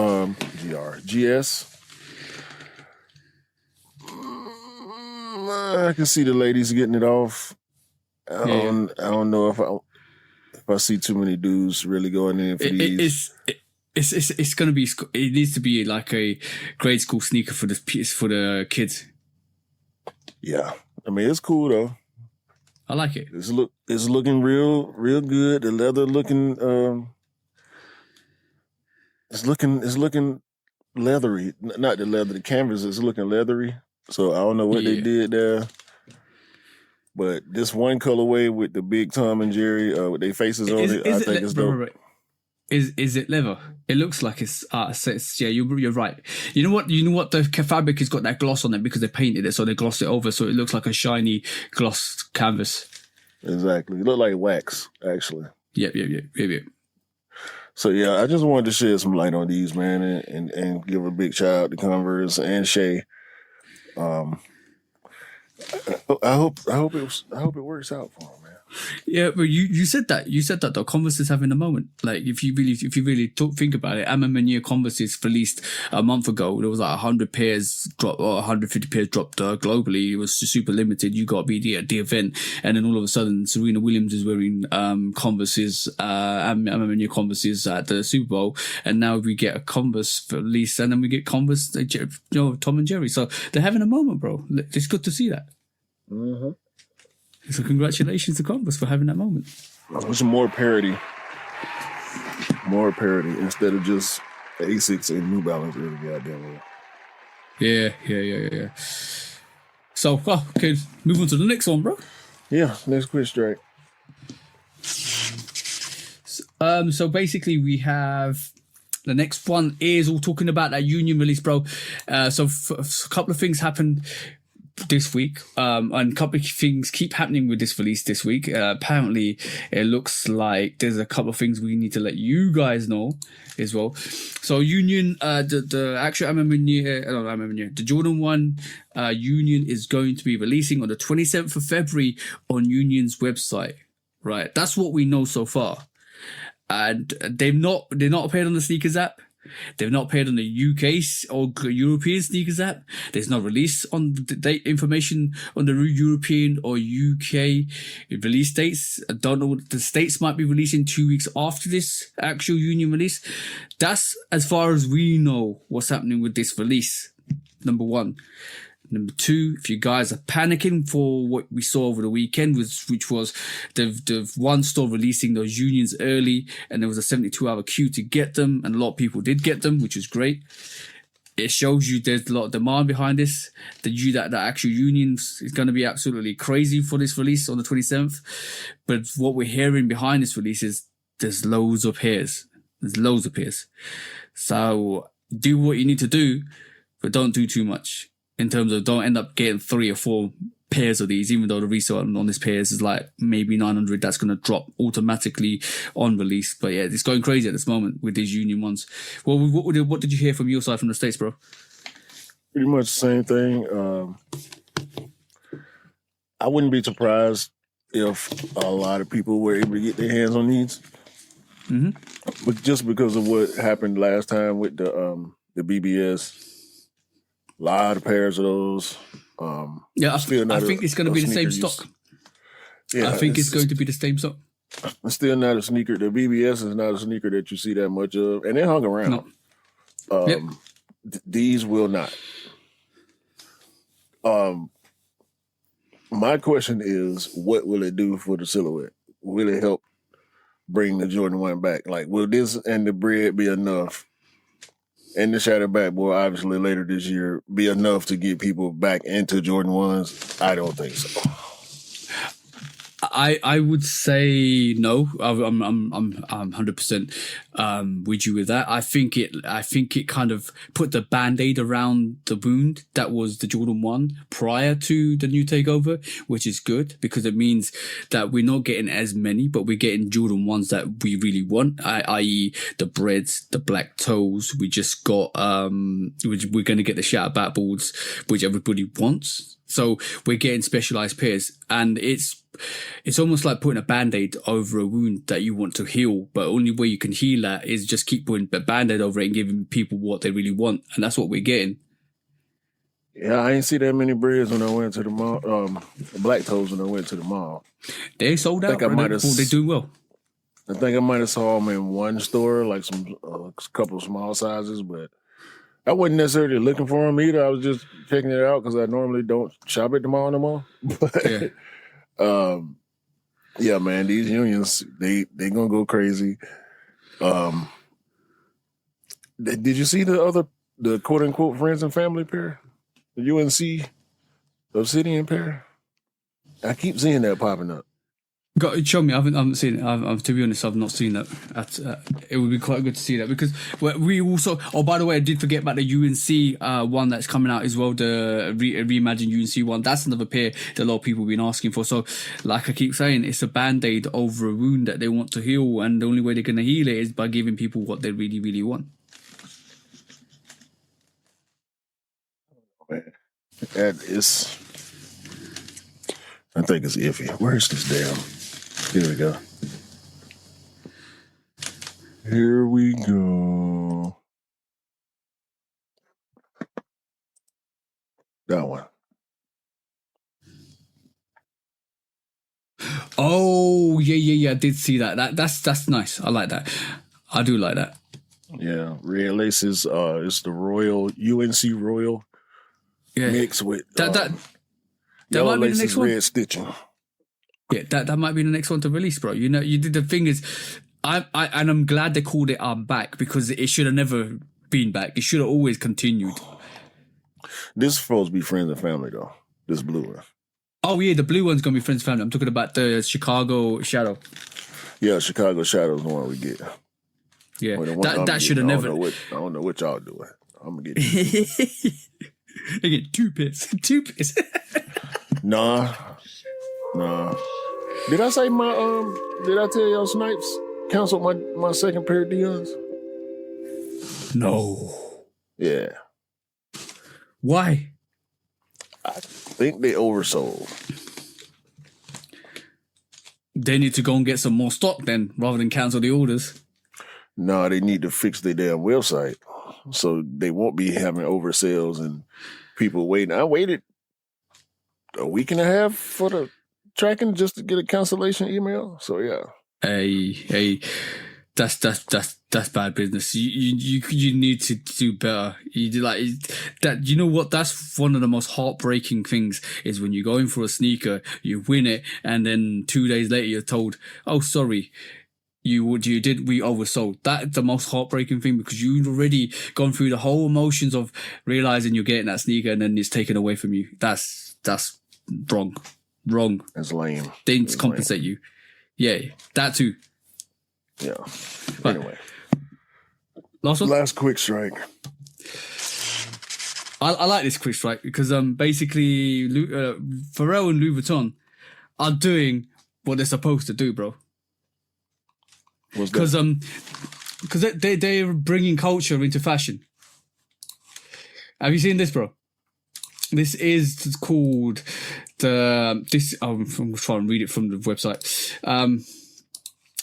I can see the ladies getting it off. I don't know if I see too many dudes really going in for these. It's gonna be. It needs to be like a grade school sneaker for the kids. Yeah, I mean, it's cool though. I like it. It's looking real good. The leather looking it's looking leathery. Not the leather, the canvas is looking leathery. So I don't know what they did there. But this one colorway with the big Tom and Jerry with their faces on it, I think it's dope. Is it leather? It looks like it's you're right. You know what? The fabric has got that gloss on it because they painted it, so they glossed it over, so it looks like a shiny gloss canvas. Exactly. It looked like wax, actually. Yep. So yeah, I just wanted to shed some light on these, man, and give a big shout out to Converse and Shea. I hope it works out for him, man. Yeah, but you said that though. Converse is having a moment. Like if you really think about it, Amamania Converse released a month ago. There was like 100 pairs dropped or 150 pairs dropped globally. It was super limited. You got to be at the event, and then all of a sudden, Serena Williams is wearing Converse's Amamania Converse at the Super Bowl, and now we get a Converse release, and then we get Converse, Tom and Jerry. So they're having a moment, bro. It's good to see that. Mm-hmm. So congratulations to Converse for having that moment. There's more parity instead of just Asics and New Balance every goddamn way. Yeah. So, okay, move on to the next one, bro. Yeah, next quiz strike. So basically we have the next one is all talking about that Union release, bro. So a couple of things happened this week, and a couple of things keep happening with this release this week. Apparently it looks like there's a couple of things we need to let you guys know as well. So Union, the actual the Jordan 1 Union is going to be releasing on the 27th of February on Union's website, right? That's what we know so far. And they're not appeared on the sneakers app. They've not appeared on the UK or European sneakers app. There's no release on the date information on the European or UK release dates. I don't know. The States might be releasing 2 weeks after this actual Union release. That's as far as we know what's happening with this release. Number one. Number two, if you guys are panicking for what we saw over the weekend, which was the one store releasing those unions early, and there was a 72-hour queue to get them, and a lot of people did get them, which was great. It shows you there's a lot of demand behind this. That actual unions is going to be absolutely crazy for this release on the 27th. But what we're hearing behind this release is there's loads of pairs. There's loads of pairs. So do what you need to do, but don't do too much. In terms of don't end up getting 3 or 4 pairs of these, even though the resale on this pairs is like maybe 900, that's going to drop automatically on release. But yeah, it's going crazy at this moment with these union ones. Well, what did you hear from your side from the States, bro? Pretty much the same thing. I wouldn't be surprised if a lot of people were able to get their hands on these. Mm-hmm. But just because of what happened last time with the BBS, a lot of pairs of those. Yeah, I think it's going to be the same stock. Yeah, I think it's going to be the same stock. It's still not a sneaker. The BBS is not a sneaker that you see that much of, and they hung around. No. Yep. These will not. My question is, what will it do for the silhouette? Will it help bring the Jordan 1 back? Like, will this and the bread be enough? And the Shadow Backboard, obviously, later this year, be enough to get people back into Jordan 1s? I don't think so. I would say no. I'm 100% with you with that. I think it kind of put the band-aid around the wound that was the Jordan 1 prior to the new takeover, which is good because it means that we're not getting as many, but we're getting Jordan 1s that we really want, i.e. the breads, the black toes. We just got we're going to get the Shadow Backboards, which everybody wants. So we're getting specialized pairs, and it's almost like putting a band-aid over a wound that you want to heal, but only way you can heal that is just keep putting a band-aid over it and giving people what they really want, and that's what we're getting. Yeah, I ain't see that many breads when I went to the mall. Black toes when I went to the mall. They sold out. They're doing well. I think I might have saw them in one store, like a couple of small sizes, but I wasn't necessarily looking for them either. I was just checking it out because I normally don't shop at the mall no more. But yeah, man, these unions, they gonna go crazy. Did you see the quote unquote friends and family pair? The UNC Obsidian pair? I keep seeing that popping up. Show me. I haven't seen it. To be honest, I've not seen that. It would be quite good to see that because we also. Oh, by the way, I did forget about the UNC one that's coming out as well. The reimagined UNC one. That's another pair that a lot of people have been asking for. So, like I keep saying, it's a band-aid over a wound that they want to heal, and the only way they're going to heal it is by giving people what they really, really want. Man, that is. I think it's iffy. Where's this damn? Here we go. Here we go. That one. Oh, yeah. I did see that. That's nice. I like that. I do like that. Yeah. Red laces. It's the Royal, UNC Royal mix with that yellow might be the laces, next one. red stitching. Yeah, that might be the next one to release, bro. You know, you did the thing is, I'm glad they called it back because it should have never been back. It should have always continued. This is supposed to be friends and family though. This blue one. Oh yeah, the blue one's gonna be friends and family. I'm talking about the Chicago Shadow. Yeah, Chicago Shadow's the one we get. Yeah, that should have never. I don't know what y'all doing. I'm gonna get it. They get 2 pairs. 2 pairs. Nah. Did I say did I tell y'all Snipes canceled my second pair of Dion's? No. Yeah. Why? I think they oversold. They need to go and get some more stock then, rather than cancel the orders. no, they need to fix their damn website so they won't be having oversales and people waiting. I waited a week and a half for the tracking just to get a cancellation email. So yeah. Hey, that's bad business. You need to do better. You do like that. You know what? That's one of the most heartbreaking things is when you go in for a sneaker, you win it, and then 2 days later you're told, "Oh, sorry, we oversold." That's the most heartbreaking thing because you've already gone through the whole emotions of realizing you're getting that sneaker and then it's taken away from you. That's wrong. That's lame. They need to compensate you. Yeah, that too. Yeah. But Anyway. Last one? Last quick strike. I like this quick strike because basically Pharrell and Louis Vuitton are doing what they're supposed to do, bro. What's that? Because they're bringing culture into fashion. Have you seen this, bro? This is called I'm trying to read it from the website.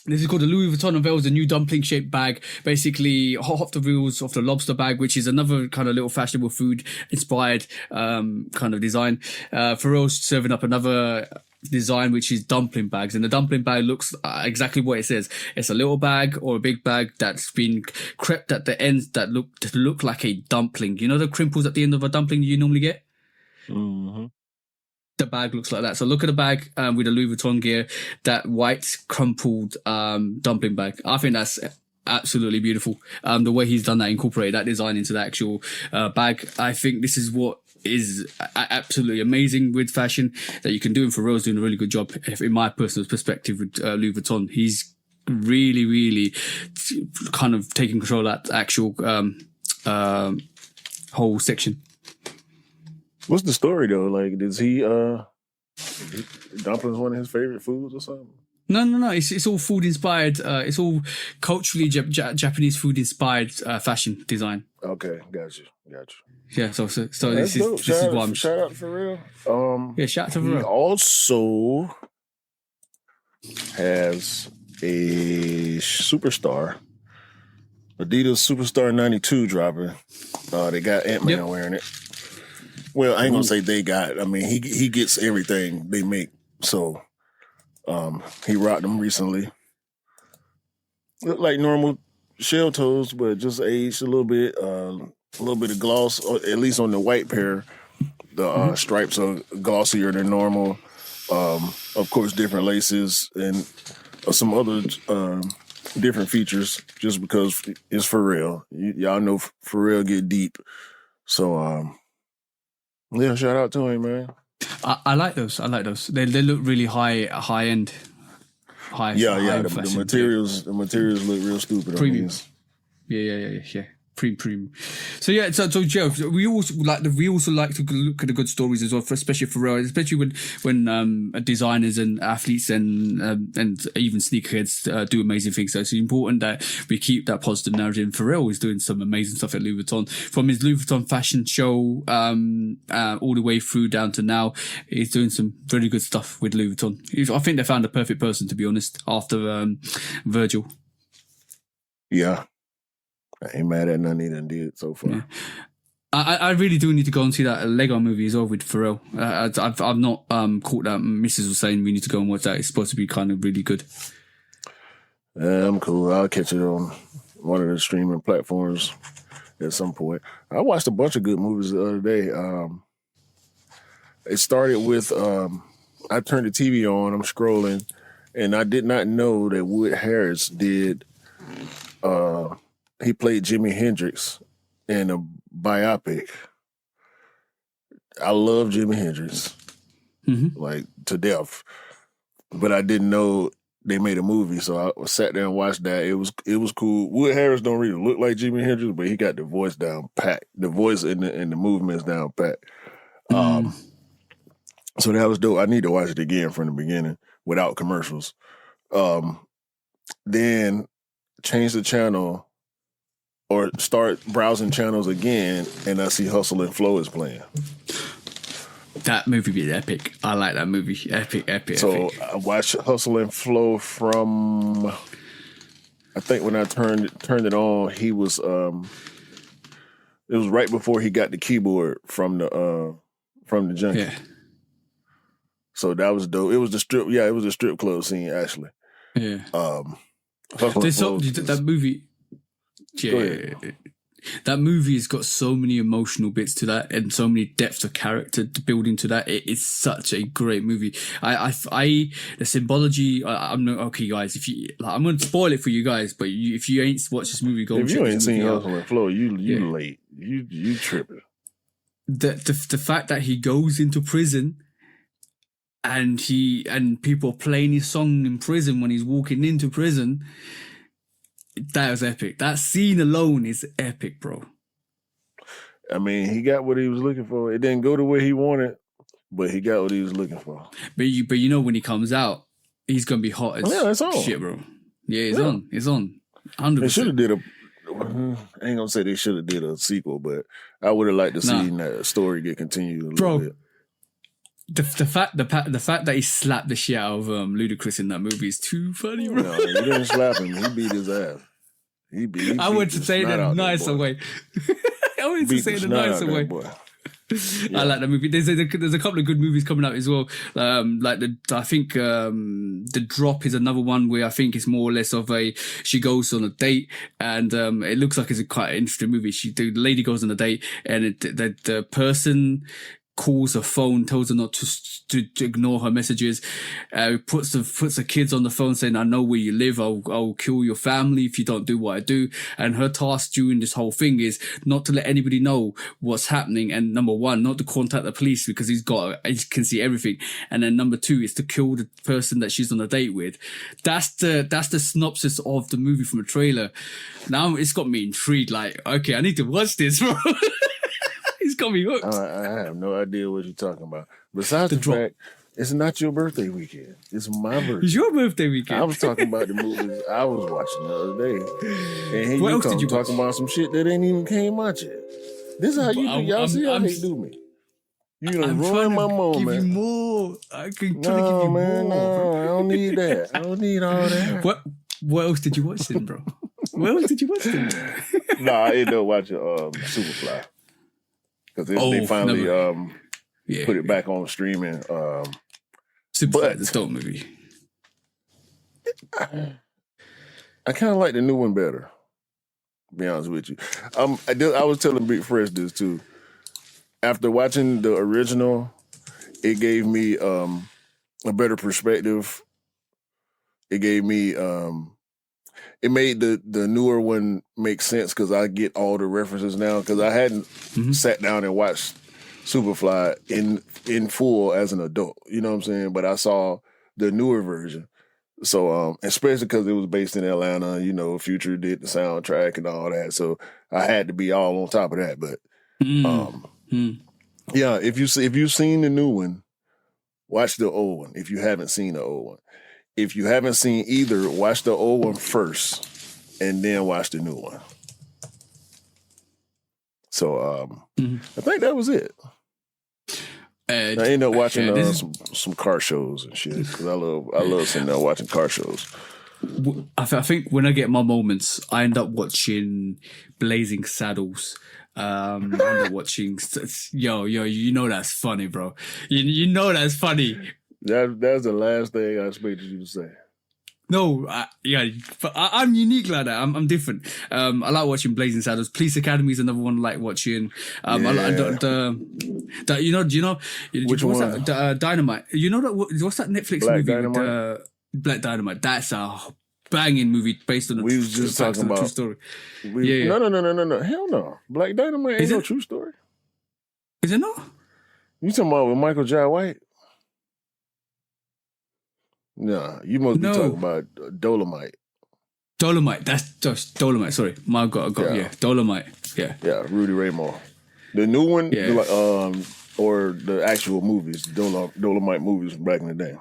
This is called the Louis Vuitton unveils a new dumpling-shaped bag, basically hot off the wheels of the lobster bag, which is another kind of little fashionable food-inspired kind of design. Pharrell's serving up another design, which is dumpling bags, and the dumpling bag looks exactly what it says. It's a little bag or a big bag that's been crept at the ends that look like a dumpling. You know the crimples at the end of a dumpling you normally get? Mm-hmm. The bag looks like that. So look at the bag with the Louis Vuitton gear, that white crumpled dumpling bag. I think that's absolutely beautiful. The way he's done that, incorporated that design into the actual bag. I think this is what is absolutely amazing with fashion that you can do. And Pharrell's doing a really good job, in my personal perspective, with Louis Vuitton. He's really, really kind of taking control of that actual whole section. What's the story though? Like, does he dumplings one of his favorite foods or something? No. It's all food inspired. It's all culturally Japanese food inspired fashion design. Okay, got you. Yeah. So this is what I'm. Shout out to Pharrell. Yeah, shout out to Pharrell. He also has a superstar, Adidas Superstar 92 dropping. They got Ant-Man wearing it. Well, I ain't gonna say they got. I mean, he gets everything they make. So, he rocked them recently. Look like normal shell toes, but just aged a little bit of gloss, or at least on the white pair. The stripes are glossier than normal. Of course, different laces and some other different features. Just because it's Pharrell, y'all know Pharrell get deep. So, yeah, shout out to him, man. I like those. They look really high end. The materials look real stupid. Premium. Yeah. Premium. So yeah, so Joe, we also like to look at the good stories as well, especially for Pharrell, especially when designers and athletes and even sneakerheads do amazing things. So it's important that we keep that positive narrative. Pharrell is doing some amazing stuff at Louis Vuitton, from his Louis Vuitton fashion show all the way through down to now. He's doing some really good stuff with Louis Vuitton. I think they found the perfect person, to be honest, after Virgil. Yeah. I ain't mad at none he done did so far. Yeah. I really do need to go and see that Lego movie as well with Pharrell. I've not caught that. Mrs. was saying we need to go and watch that. It's supposed to be kind of really good. I'm cool. I'll catch it on one of the streaming platforms at some point. I watched a bunch of good movies the other day. It started with I turned the TV on, I'm scrolling, and I did not know that Wood Harris did he played Jimi Hendrix in a biopic. I love Jimi Hendrix, like to death, but I didn't know they made a movie, so I sat there and watched that. It was cool. Wood Harris don't really look like Jimi Hendrix, but he got the voice down pat. The voice and the movements down pat. So that was dope. I need to watch it again from the beginning without commercials. Then change the channel or start browsing channels again, and I see Hustle and Flow is playing. That movie is epic. I like that movie. Epic. So I watched Hustle and Flow from I think when I turned it on, he was it was right before he got the keyboard from the junkie. Yeah. So that was dope. It was the strip. Yeah, it was a strip club scene actually. Yeah. There's That movie. Yeah. That movie has got so many emotional bits to that and so many depths of character to build into that. It's such a great movie. The symbology. I'm not okay, guys. If you, I'm going to spoil it for you guys, but if you ain't watched this movie, go. If you ain't seen Hustle and Flow, you Yeah. late. You tripping. The fact that he goes into prison and people are playing his song in prison when he's walking into prison. That was epic. That scene alone is epic, bro. I mean, he got what he was looking for. It didn't go the way he wanted, but he got what he was looking for. But you know when he comes out, he's gonna be hot as it's on. shit, bro. Yeah, it's on. 100%. They should have did I ain't gonna say they should have did a sequel, but I would have liked to see that story get continued a little bit. The fact that he slapped the shit out of Ludacris in that movie is too funny, bro. No, he didn't slap him. He beat his ass. He I want to say it in a nicer way. I wanted to say it in a nicer way. Yeah. I like that movie. There's a couple of good movies coming out as well. I think The Drop is another one where I think it's more or less of she goes on a date and it looks like it's a quite interesting movie. The lady goes on a date and the person calls her phone, tells her not to ignore her messages, puts the kids on the phone saying, I know where you live, I'll kill your family if you don't do what I do. And her task during this whole thing is not to let anybody know what's happening. And number one, not to contact the police because he can see everything. And then number two is to kill the person that she's on a date with. That's the synopsis of the movie from a trailer. Now it's got me intrigued. Like, okay, I need to watch this, bro. He's got me hooked. I have no idea what you're talking about. Besides the fact, it's not your birthday weekend. It's my birthday. It's your birthday weekend. I was talking about the movies I was watching the other day. And here What you else come did you talking watch? about some shit that ain't even came out yet. This is how you do. Y'all see how they do me. You done ruin my moment. Give you more. I can try to No, give you man, more. no. Bro. I don't need that. I don't need all that. What else did you watch then, bro? What else did you watch then? Nah, I ended up watching Superfly. Because they finally put it back on streaming. Superfly, the dope movie. I kind of like the new one better, to be honest with you. I was telling Big Fresh this too. After watching the original, it gave me a better perspective. It gave me it made the newer one make sense because I get all the references now because I hadn't sat down and watched Superfly in full as an adult. You know what I'm saying? But I saw the newer version. So especially because it was based in Atlanta, you know, Future did the soundtrack and all that. So I had to be all on top of that. But yeah, if you've seen the new one, watch the old one. If you haven't seen the old one. If you haven't seen either, watch the old one first and then watch the new one. So I think that was it. I ended up watching some car shows and shit because I love sitting there watching car shows. I think when I get my moments, I end up watching Blazing Saddles. I end up watching yo, you know that's funny, bro. You know that's funny. That's the last thing I expected you to say. No, but I'm unique like that. I'm different. I like watching Blazing Saddles. Police Academy is another one I like watching. I like do you know which one? Dynamite. You know that what's that Netflix Black movie? Dynamite? Black Dynamite. That's a banging movie based on we was just talking about true story. No. Hell no. Black Dynamite ain't no true story. Is it not? You talking about with Michael Jai White? Nah, you must be talking about Dolomite. Dolomite, that's just Dolomite. Sorry, my God, Dolomite. Yeah, Rudy Ray Moore. The new one, or the actual movies, Dolomite movies from back in the day.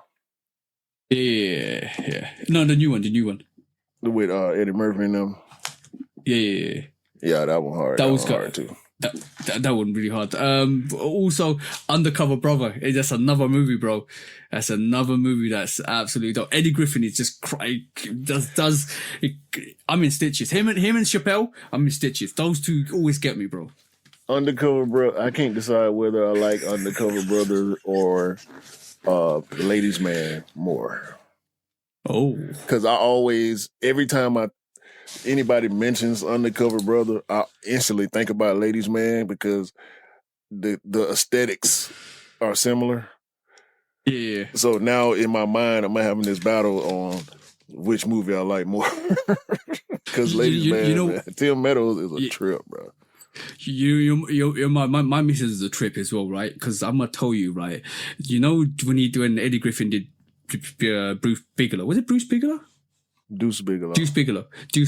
Yeah. No, the new one. With Eddie Murphy and them. Yeah. Yeah, that one hard. That was hard too. That one really hard. Also, Undercover Brother. It's just another movie, bro. That's another movie that's absolutely dope. Eddie Griffin is just I'm in stitches. Him and Chappelle, I'm in stitches. Those two always get me, bro. Undercover Brother. I can't decide whether I like Undercover Brother or Ladies Man more. Oh, Because I always, every time anybody mentions Undercover Brother, I instantly think about Ladies Man because the aesthetics are similar. yeah. So now in my mind, I'm having this battle on which movie I like more. Because Ladies Man, Tim Meadows is a trip, bro. My missus is a trip as well, right? Because I'm gonna tell you, right? You know when Eddie Griffin did Bruce Bigelow, was it Bruce Bigelow? Deuce Bigelow. Deuce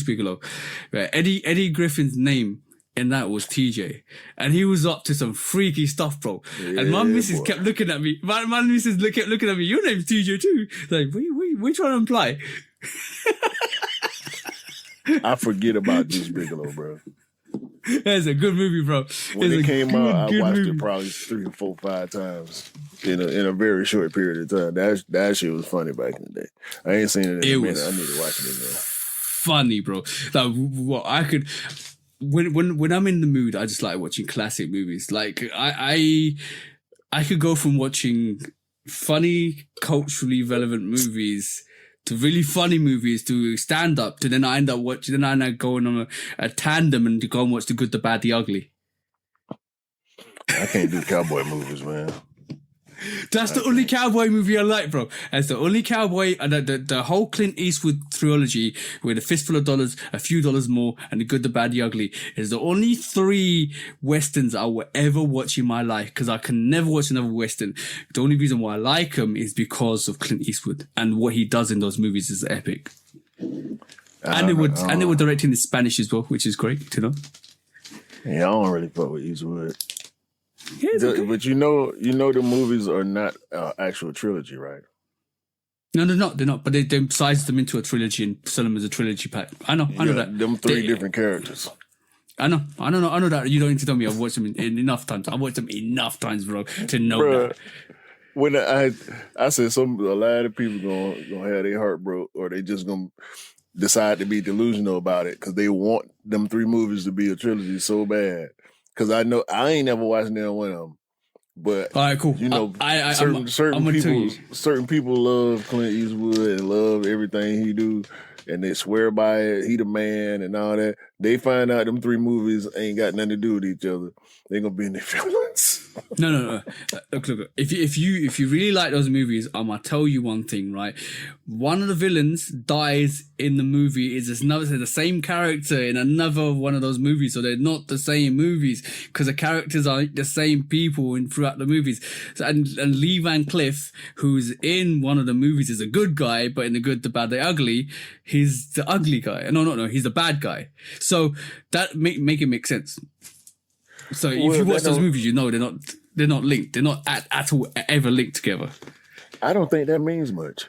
Bigelow. Right. Eddie Griffin's name in that was TJ, and he was up to some freaky stuff, bro. Yeah, and my missus boy. kept looking at me. My missus kept looking at me. Your name's TJ too. Like, we trying to imply? I forget about Deuce Bigelow, bro. That's a good movie, bro. When it came out, I watched it probably 3 or 4, 5 times in a very short period of time. That shit was funny back in the day. I ain't seen it in a minute. I need to watch it again. Funny, bro. Like, what I could when I'm in the mood, I just like watching classic movies. Like I could go from watching funny, culturally relevant movies to really funny movies to stand up to then I end up going on a tandem and to go and watch The Good, the Bad, the Ugly. I can't do cowboy movies, man. That's the only cowboy movie I like, bro. That's the only cowboy, and the whole Clint Eastwood trilogy with A Fistful of Dollars, A Few Dollars More, and The Good, the Bad, the Ugly is the only 3 westerns I will ever watch in my life because I can never watch another western. The only reason why I like them is because of Clint Eastwood and what he does in those movies is epic. And they were directed in Spanish as well, which is great to know. Yeah, I don't really fuck with Eastwood. Yeah, but you know the movies are not actual trilogy, right? No, they're not. But they size them into a trilogy and sell them as a trilogy pack. I know that. Them 3 different characters. I know that. You don't need to tell me. I've watched them enough times. I've watched them enough times, bro, to know that. When I said a lot of people gonna have their heart broke, or they just gonna decide to be delusional about it because they want them 3 movies to be a trilogy so bad. Because I know I ain't never watched neither one of them, but all right, cool. You know, certain people love Clint Eastwood and love everything he do, and they swear by it. He the man and all that. They find out them 3 movies ain't got nothing to do with each other. They gonna be in their feelings. No. Look. If you really like those movies, I'm gonna tell you one thing, right? One of the villains dies in the movie is the same character in another one of those movies, so they're not the same movies because the characters aren't the same people throughout the movies. And Lee Van Cleef, who's in one of the movies, is a good guy, but in The Good, the Bad, the Ugly, he's the ugly guy. No, he's the bad guy. So that make it make sense. So if you watch those movies, you know they're not linked. They're not at all ever linked together. I don't think that means much.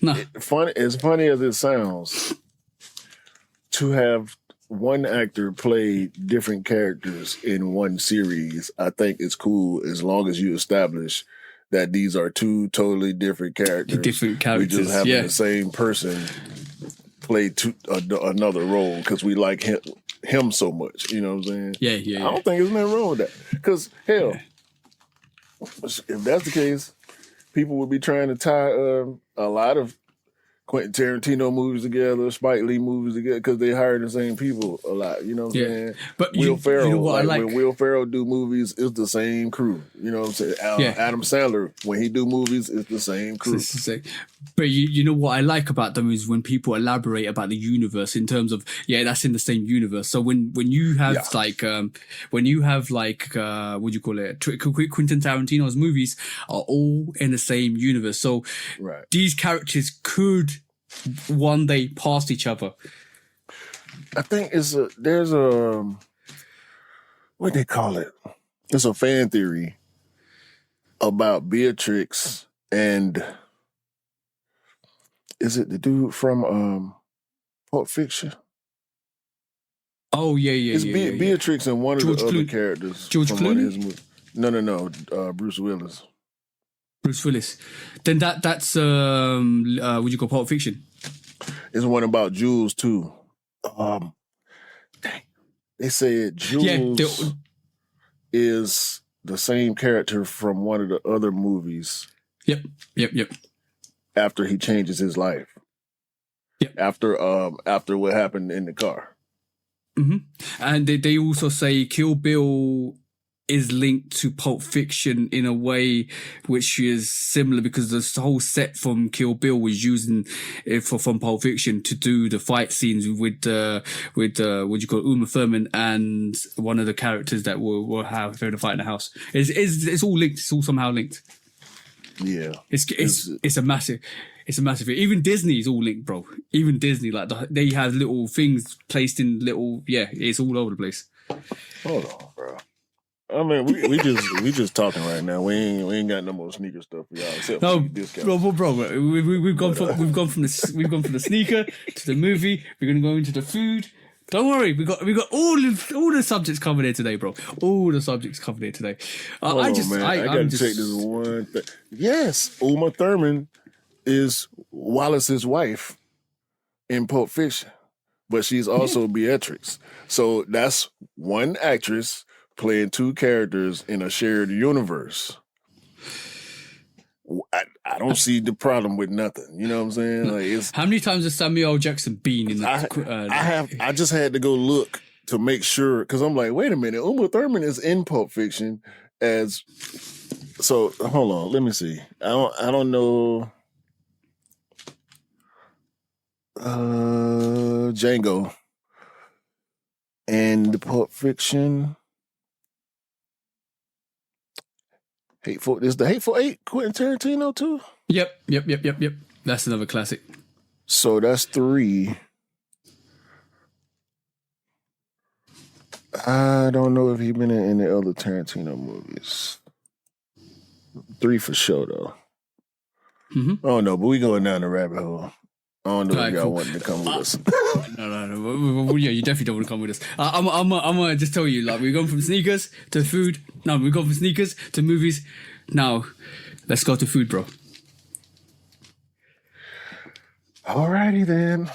No. As funny as it sounds, to have one actor play different characters in one series, I think it's cool as long as you establish that these are 2 totally different characters. Different characters, we just having the same person play another role because we like him so much. You know what I'm saying? Yeah. I don't think there's nothing wrong with that. Because, hell, if that's the case, people would be trying to tie a lot of Quentin Tarantino movies together, Spike Lee movies together, because they hire the same people a lot. You know what I'm saying? But Will Ferrell, you know what I like? when Will Ferrell do movies, it's the same crew. You know what I'm saying? Adam Sandler, when he do movies, it's the same crew. But you know what I like about them is when people elaborate about the universe in terms of that's in the same universe. So when you have what do you call it? Quentin Tarantino's movies are all in the same universe. So these characters could one day pass each other. I think there's a what they call it? It's a fan theory about Beatrix and is it the dude from Pulp Fiction? Oh yeah. It's Yeah. Beatrix and one of George the other Clooney. characters George from one of Clooney? his movies. No. Bruce Willis. Bruce Willis. Then that's what you call Pulp Fiction. It's one about Jules too. Dang. They said Jules is the same character from one of the other movies. Yep. After he changes his life. Yep. After what happened in the car. Mm-hmm. And they also say Kill Bill is linked to Pulp Fiction in a way which is similar, because the whole set from Kill Bill was using it from Pulp Fiction to do the fight scenes with what you call Uma Thurman and one of the characters that will have the fight in the house. It's all linked. It's all somehow linked. Yeah, it's a massive. It's a massive thing. Even Disney is all linked, bro. Even Disney, like they have little things placed in little. Yeah, it's all over the place. Hold on, bro. I mean, we just talking right now. We ain't got no more sneaker stuff for y'all. Except No, for discounts. bro. We've gone from the sneaker to the movie. We're gonna go into the food. Don't worry, we got all the subjects covered here today, bro. All the subjects covered here today. I gotta check this one thing. Yes, Uma Thurman is Wallace's wife in Pulp Fiction, but she's also Beatrix. So that's one actress playing two characters in a shared universe. I don't see the problem with nothing. You know what I'm saying? Like, how many times has Samuel L. Jackson been in that? I just had to go look to make sure, because I'm like, wait a minute, Uma Thurman is in Pulp Fiction as. So hold on, let me see. I don't know. Django and the Pulp Fiction. Is the Hateful Eight Quentin Tarantino too? Yep. That's another classic. So that's 3. I don't know if he's been in any other Tarantino movies. 3 for sure though. Mm-hmm. Oh no, but we going down the rabbit hole. I don't know if y'all wanted to come with us. No. Yeah, you definitely don't want to come with us. I'm gonna just tell you, like, we've gone from sneakers to food. No, we've gone from sneakers to movies. Now, let's go to food, bro. Alrighty then.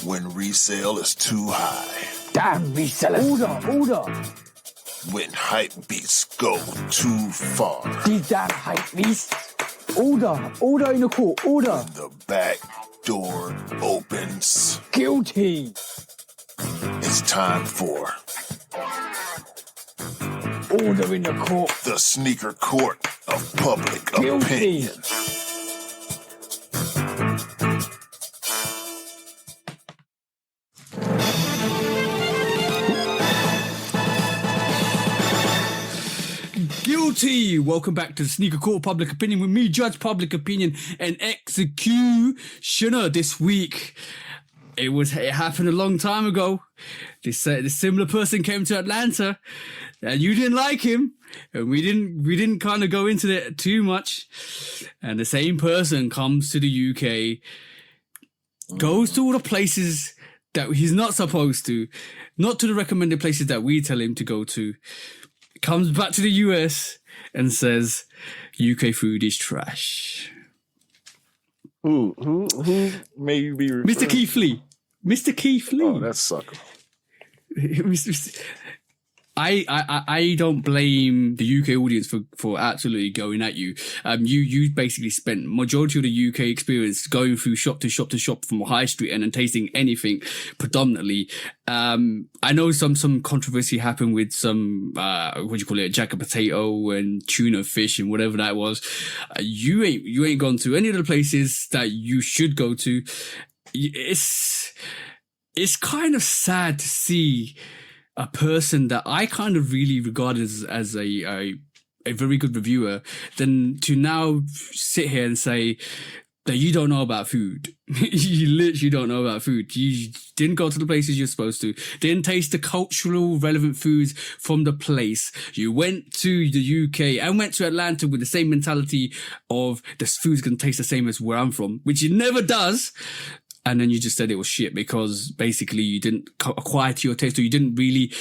When resale is too high. Damn resellers. Order. When hype beats go too far. These damn hype beasts. Order in the court. Order. The back door opens. Guilty. It's time for Order in the court. the sneaker court of public Guilty. opinion. Guilty. Welcome back to the Sneaker Court of Public Opinion with me, Judge Public Opinion and Executioner. This week, it happened a long time ago. This similar person came to Atlanta, and you didn't like him, and we didn't kind of go into it too much. And the same person comes to the UK, goes to all the places that he's not supposed to, not to the recommended places that we tell him to go to. Comes back to the US and says UK food is trash. Who may you be referring? Mr. Keith Lee. Mr. Keith Lee. Oh, that's sucker. I don't blame the UK audience for absolutely going at you. You basically spent majority of the UK experience going through shop to shop to shop from high street and then tasting anything predominantly. I know some controversy happened with some jacket potato and tuna fish and whatever that was. You ain't gone to any of the places that you should go to. It's kind of sad to see a person that I kind of really regard as a very good reviewer, then to now sit here and say that you don't know about food. You literally don't know about food. You didn't go to the places you're supposed to. Didn't taste the cultural relevant foods from the place. You went to the UK and went to Atlanta with the same mentality of this food's going to taste the same as where I'm from, which it never does. and then you just said it was shit because basically you didn't acquire to your taste, or you didn't really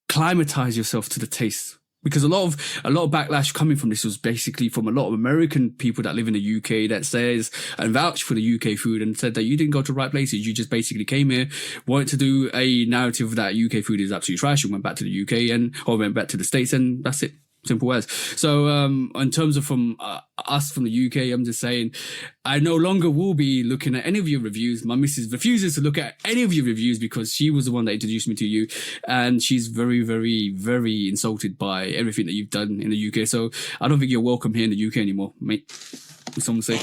climatize yourself to the taste. Because a lot of backlash coming from this was basically from a lot of American people that live in the UK that says and vouch for the UK food and said that you didn't go to the right places. You just basically came here, wanted to do a narrative that UK food is absolutely trash, and went back to the UK or went back to the States, and that's it. Simple as. So, in terms of from us from the UK, I'm just saying, I no longer will be looking at any of your reviews. My missus refuses to look at any of your reviews because she was the one that introduced me to you, and she's very, very, very insulted by everything that you've done in the UK. So, I don't think you're welcome here in the UK anymore, mate. What someone say?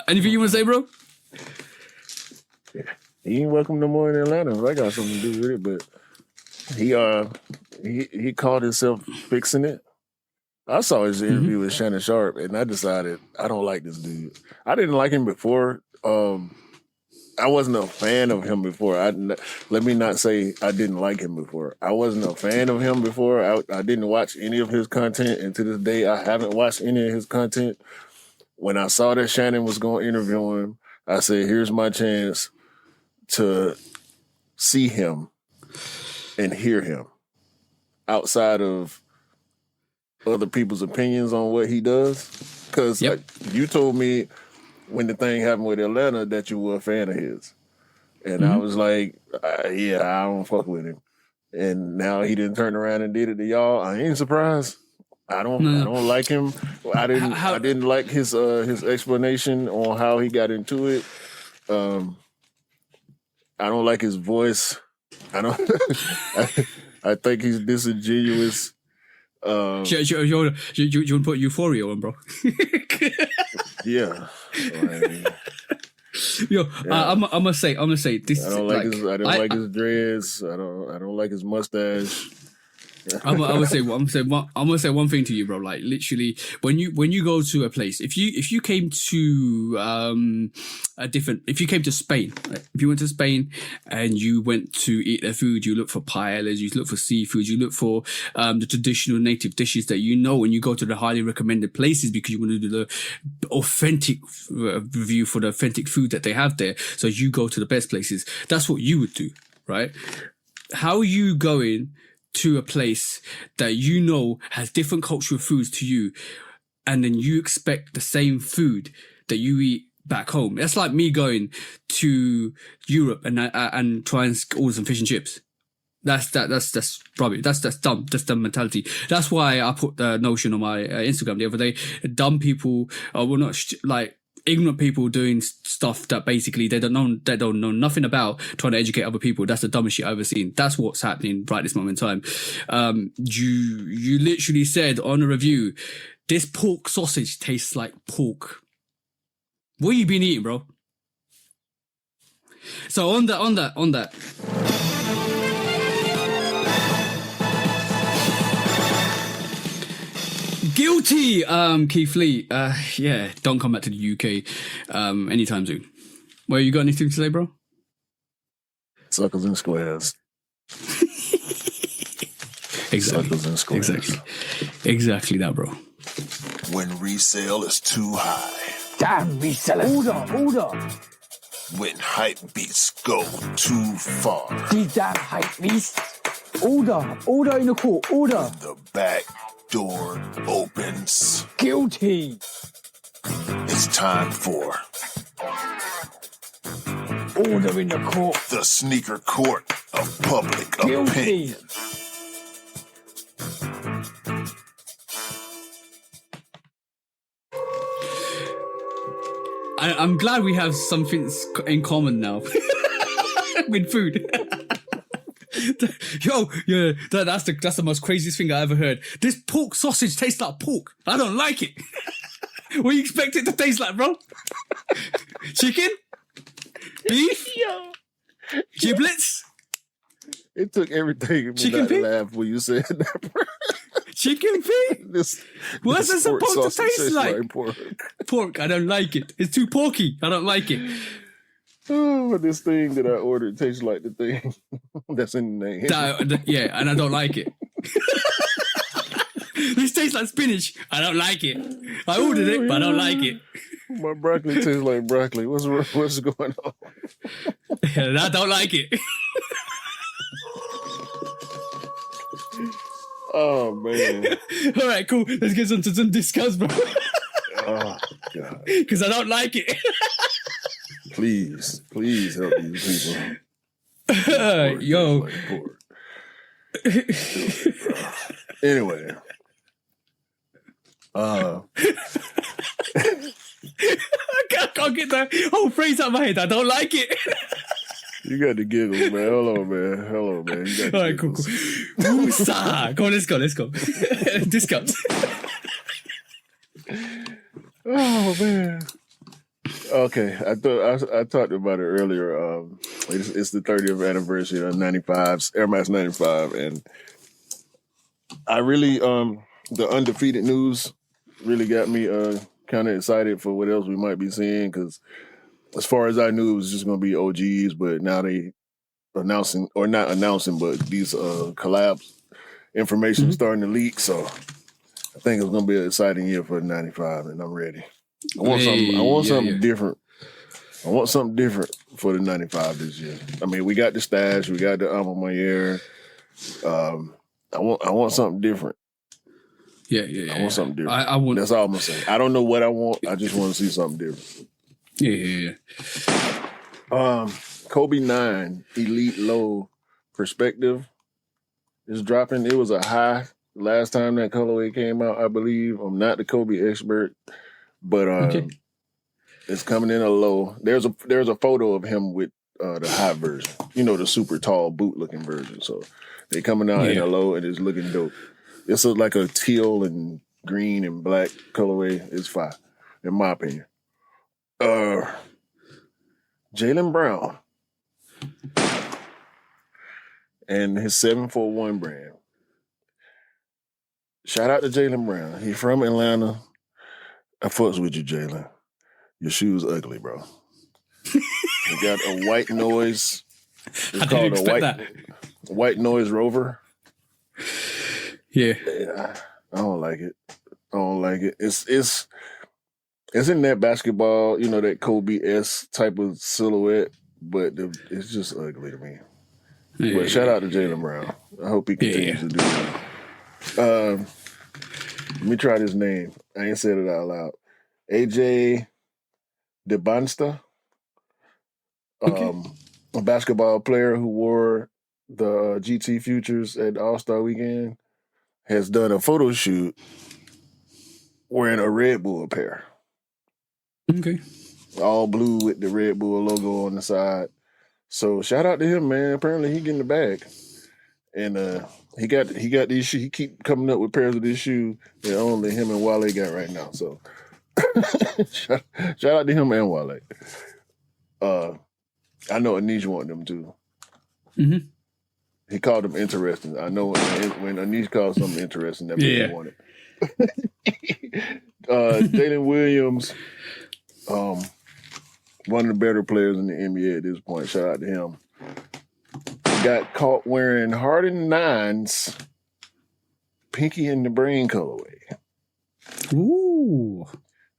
Anything you want to say, bro? He ain't welcome no more in Atlanta. I got something to do with it, but he called himself fixing it. I saw his interview with Shannon Sharp, and I decided I don't like this dude. I didn't like him before. I wasn't a fan of him before. Let me not say I didn't like him before. I wasn't a fan of him before. I didn't watch any of his content, and to this day, I haven't watched any of his content. When I saw that Shannon was going to interview him, I said, here's my chance to see him and hear him outside of other people's opinions on what he does. Because you told me when the thing happened with Atlanta that you were a fan of his. And I was like, yeah, I don't fuck with him. And now he didn't turn around and did it to y'all. I ain't surprised. I don't like him. I didn't like his explanation on how he got into it. I don't like his voice. I think he's disingenuous. You want to put Euphoria on, bro? Yeah. I'm gonna say this. I don't like his dreads. I don't like his mustache. I'm gonna say one thing to you, bro. Like literally, when you go to a place, if you came to if you came to Spain, right? If you went to Spain and you went to eat their food, you look for paellas, you look for seafood, you look for the traditional native dishes that you know, when you go to the highly recommended places because you want to do the authentic review for the authentic food that they have there. So you go to the best places. That's what you would do, right? How are you going to a place that you know has different cultural foods to you, and then you expect the same food that you eat back home? That's like me going to Europe and try and order some fish and chips. That's rubbish. That's dumb. That's dumb mentality. That's why I put the notion on my Instagram the other day. Dumb people, ignorant people doing stuff that basically they don't know nothing about, trying to educate other people. That's the dumbest shit I've ever seen. That's what's happening right this moment in time. You literally said on a review, this pork sausage tastes like pork. What you been eating, bro? So on that. Guilty, Keith Lee. Yeah, don't come back to the UK anytime soon. Well, you got anything to say, bro? Suckers and squares. Exactly. Suckers and squares. Exactly that, bro. When resale is too high. Damn resellers. Order. When hype beats go too far. These damn hype beasts. Order in the court. Order. The back door opens. Guilty. It's time for Order in the court. the sneaker court of public Guilty. opinion. I'm glad we have something in common now with food. Yeah, that's the most craziest thing I ever heard. This pork sausage tastes like pork. I don't like it. What do you expect it to taste like, bro? Chicken? Beef? Giblets? It took everything in me Chicken not to feet? laugh when you said that. Chicken feet? What's it pork supposed to sausage taste tastes like? pork. I don't like it. It's too porky. I don't like it. Oh, this thing that I ordered tastes like the thing that's in the name. Yeah, and I don't like it. This tastes like spinach. I don't like it. I ordered it, but I don't like it. My broccoli tastes like broccoli. What's going on? And I don't like it. Oh man. All right, cool. Let's get into some discounts, bro. Oh God. Because I don't like it. Please help these people. Yo. Anyway. I can't get that whole phrase out of my head. I don't like it. You got the giggles, man. Hello, man. You got the All right, cool. giggles. Woosah. Go on, let's go. Discounts. Oh man. Okay, I talked about it earlier. It's the 30th anniversary of 95's Air Max 95, and I really the undefeated news really got me kind of excited for what else we might be seeing, because as far as I knew, it was just going to be OGs, but now they not announcing, but these collabs information starting to leak. So I think it's going to be an exciting year for 95, and I'm ready. I want something different. I want something different for the 95 this year. I mean, we got the stash, we got the Alma Mayer. I want something different. Yeah. I want something different. I want. That's all I'm gonna say. I don't know what I want. I just want to see something different. Yeah. Kobe 9 Elite Low Perspective is dropping. It was a high last time that colorway came out, I believe. I'm not the Kobe expert, but it's coming in a low. There's a photo of him with the high version. You know, the super tall boot looking version. So they coming out in a low, and it's looking dope. It's like a teal and green and black colorway. It's fire, in my opinion. Jaylen Brown and his 741 brand. Shout out to Jaylen Brown. He's from Atlanta. I fucks with you, Jaylen. Your shoes ugly, bro. You got a white noise. It's called a white noise Rover. Yeah. I don't like it. It's in that basketball, you know, that Kobe-esque type of silhouette, but it's just ugly to me. Yeah. But shout out to Jaylen Brown. I hope he continues to do that. Let me try this name. I ain't said it out loud. AJ DeBansta, a basketball player who wore the GT Futures at All-Star Weekend, has done a photo shoot wearing a Red Bull pair. Okay. All blue with the Red Bull logo on the side. So shout out to him, man. Apparently he getting the bag. And he got these shoes. He keep coming up with pairs of this shoe that only him and Wale got right now. So shout out to him and Wale. I know Anish wanted them too. Mm-hmm. He called them interesting. I know when Anish called something interesting, that means he wanted. Jalen Williams, one of the better players in the NBA at this point. Shout out to him. Got caught wearing Harden 9's Pinky in the Brain colorway. Ooh.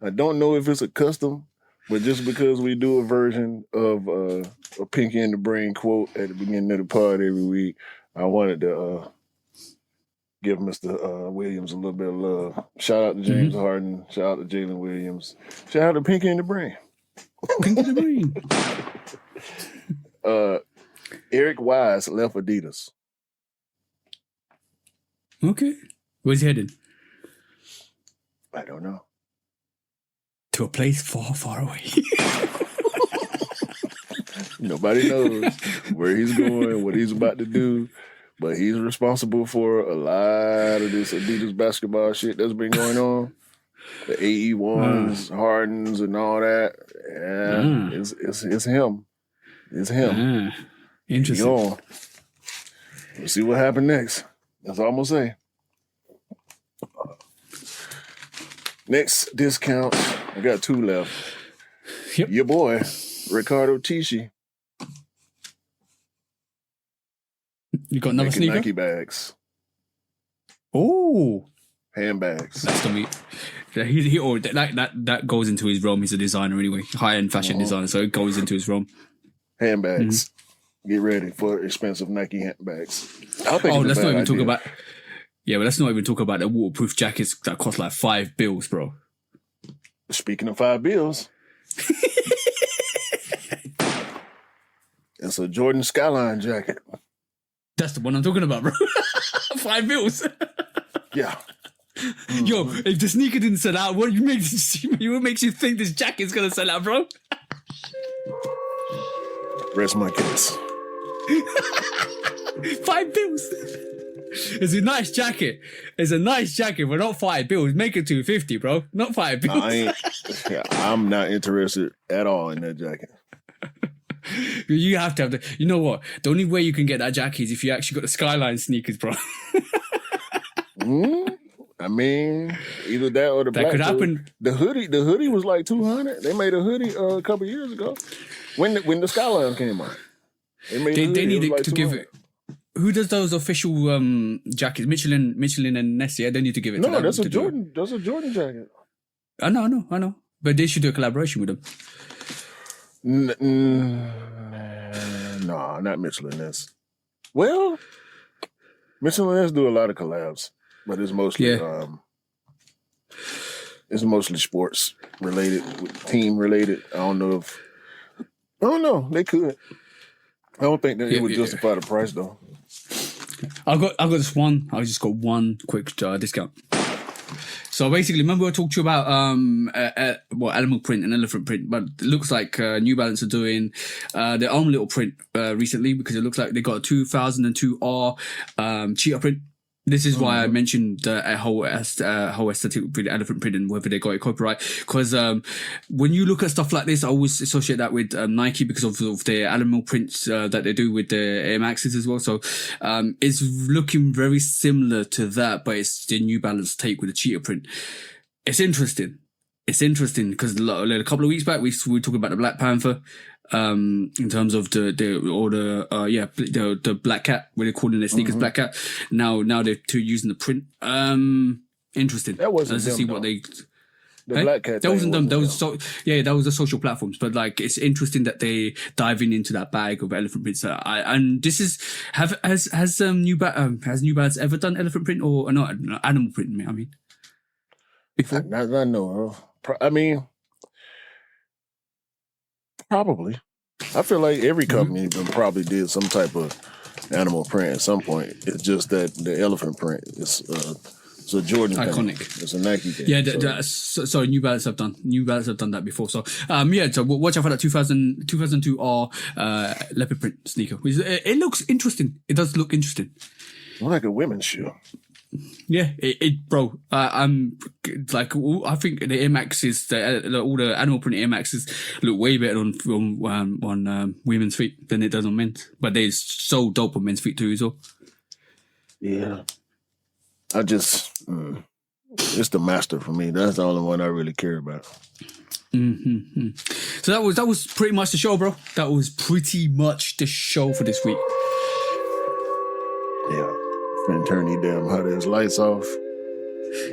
I don't know if it's a custom, but just because we do a version of a Pinky in the Brain quote at the beginning of the pod every week, I wanted to give Mr. Williams a little bit of love. Shout out to James Harden. Shout out to Jalen Williams. Shout out to Pinky in the Brain. Pinky in the Brain. Eric Wise left Adidas. Okay. Where's he headed? I don't know. To a place far, far away. Nobody knows where he's going, what he's about to do, but he's responsible for a lot of this Adidas basketball shit that's been going on. The AE1s, Hardens, and all that. Yeah, it's him. It's him. Interesting. We'll see what happens next. That's all I'm gonna say. Next discount, I got 2 left. Yep. Your boy, Ricardo Tisci. You got another making sneaker? Nike bags. Oh. Handbags. That's gonna be That goes into his realm. He's a designer anyway, high-end fashion designer, so it goes into his realm. Handbags. Get ready for expensive Nike handbags. I think Let's not even talk about. Yeah, but let's not even talk about the waterproof jackets that cost like $5, bro. Speaking of $5, it's a Jordan Skyline jacket. That's the one I'm talking about, bro. $5. Yeah. Yo, if the sneaker didn't sell out, what makes you think this jacket's gonna sell out, bro? Rest my case. $5. It's a nice jacket. It's a nice jacket, but not $5. Make it $250, bro. Not $5. I'm not interested at all in that jacket. You have to have the. You know what? The only way you can get that jacket is if you actually got the Skyline sneakers, bro. I mean, either that or the that black. could happen. The hoodie was like $200. They made a hoodie a couple years ago when the Skyline came out. They needed like to give it. Who does those official jackets? Michelin and Nessie. Yeah, they need to give it. No, to them that's a to Jordan. That's a Jordan jacket. I know. But they should do a collaboration with them. No, not Michelin S. Well, Michelin S do a lot of collabs, but it's mostly it's mostly sports related, team related. I don't know. They could. I don't think that it would justify the price though. I got this one. I just got one quick discount. So basically, remember I talked to you about animal print and elephant print, but it looks like New Balance are doing their own little print recently, because it looks like they got a 2002R cheetah print. This is why I mentioned a whole aesthetic with the elephant print and whether they got it copyright. Because when you look at stuff like this, I always associate that with Nike because of their animal prints that they do with their Air Maxes as well. So it's looking very similar to that, but it's the New Balance take with the cheetah print. It's interesting. It's interesting because a couple of weeks back we were talking about the Black Panther. In terms of the Black Cat, where they're calling their sneakers Black Cat. Now they're using the print. Interesting. That wasn't Let's see them, what though. The Hey? Black Cat. That wasn't them. That was that was the social platforms. But like, it's interesting that they diving into that bag of elephant prints. And this is has New Balance ever done elephant print or not animal print? I mean, before. I know. I mean. Probably. I feel like every company probably did some type of animal print at some point. It's just that the elephant print is it's a Jordan iconic thing. It's a Nike thing. Yeah, sorry, New Balance have done that before. So so watch out for that 2002 R leopard print sneaker. It looks interesting. It does look interesting. More like a women's shoe. Yeah, bro. I'm like, I think the Air Maxes, all the animal print Air Maxes look way better on women's feet than it does on men's. But they're so dope on men's feet too as well. Yeah, I just it's the master for me. That's the only one I really care about. So that was pretty much the show, bro. That was pretty much the show for this week. Yeah. And turn these damn hot ass lights off.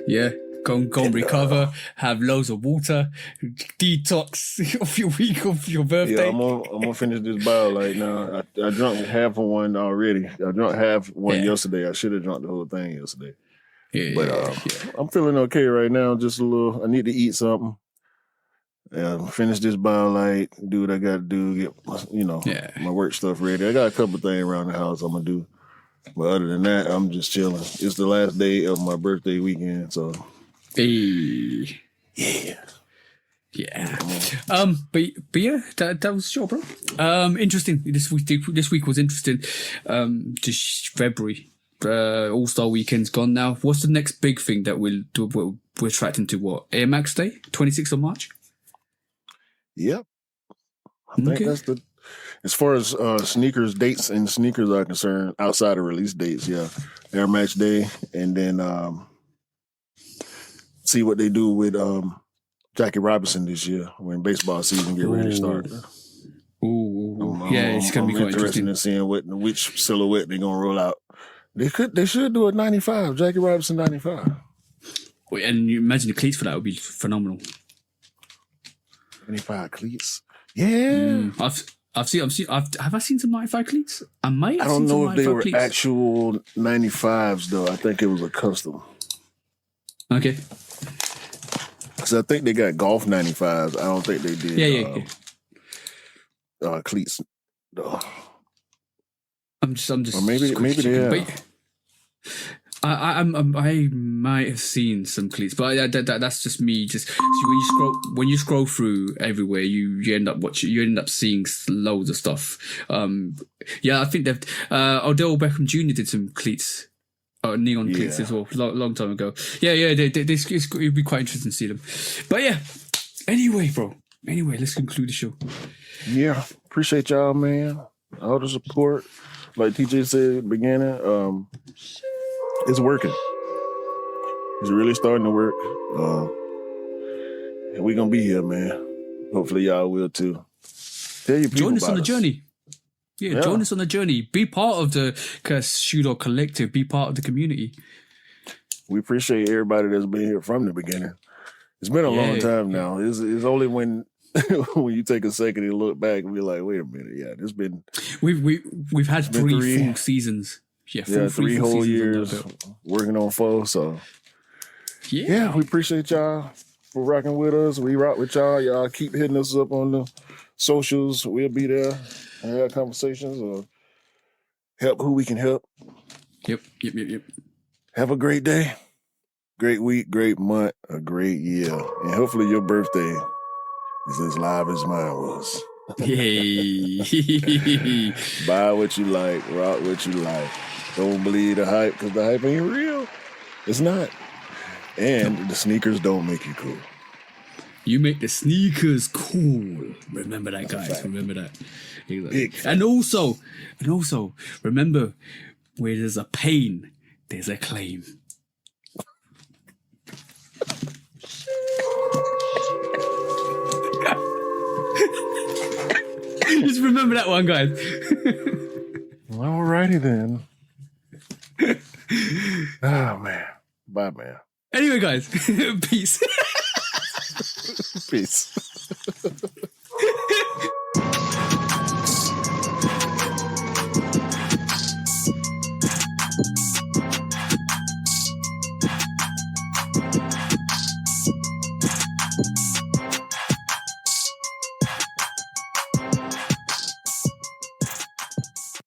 Yeah, go and recover. Have loads of water. Detox of your week of your birthday. Yeah, I'm gonna finish this bottle right now. I drank half of one already. I drank half one yesterday. I should have drunk the whole thing yesterday. I'm feeling okay right now. Just a little. I need to eat something. Finish this bottle light. Do what I got to do. Get my work stuff ready. I got a couple things around the house I'm gonna do. But other than that, I'm just chilling. It's the last day of my birthday weekend, so hey. Yeah. But yeah, that was sure, bro. Interesting. This week was interesting. Just February. All-Star Weekend's gone now. What's the next big thing that we're tracking to? What? Air Max Day? 26th of March? Yep. I think that's the. As far as sneakers dates and sneakers are concerned, outside of release dates, Air Max Day, and then see what they do with Jackie Robinson this year when baseball season get ready to start. It's gonna be quite interesting in seeing which silhouette they're gonna roll out. They should do a 95, Jackie Robinson 95. And you imagine the cleats for that would be phenomenal. 95 cleats. Yeah. Have I seen some 95 cleats? I might have I don't seen some know if they 95 were cleats. actual 95s though. I think it was a custom. Okay. Because I think they got golf 95s. I don't think they did cleats. I'm just Or maybe they have. I might have seen some cleats, but that's just me. Just when you scroll through everywhere, you end up seeing loads of stuff. I think they've Odell Beckham Jr. did some cleats, neon cleats as well, long time ago. It'd be quite interesting to see them. But yeah, anyway, bro. Anyway, let's conclude the show. Yeah, appreciate y'all, man. All the support. Like TJ said at the beginning, it's working. It's really starting to work. And we're going to be here, man. Hopefully y'all will too. Tell your people join us on the us. journey. Yeah, join us on the journey. Be part of the Shooter Collective. Be part of the community. We appreciate everybody that's been here from the beginning. It's been a long time now. It's only when when you take a second and look back and be like, wait a minute, it's been we've had three full seasons. Yeah, three whole years working on 4. So we appreciate y'all for rocking with us. We rock with y'all. Y'all keep hitting us up on the socials. We'll be there and have conversations or help who we can help. Yep. Have a great day, great week, great month, a great year, and hopefully your birthday is as live as mine was. Yay! Buy what you like, rock what you like. Don't believe the hype because the hype ain't real. It's not. And the sneakers don't make you cool. You make the sneakers cool. Remember that, guys. Remember that. Big And also, remember, where there's a pain, there's a claim. Just remember that one, guys. Alrighty then. Oh, man. Bye, man. Anyway, guys, peace. Peace.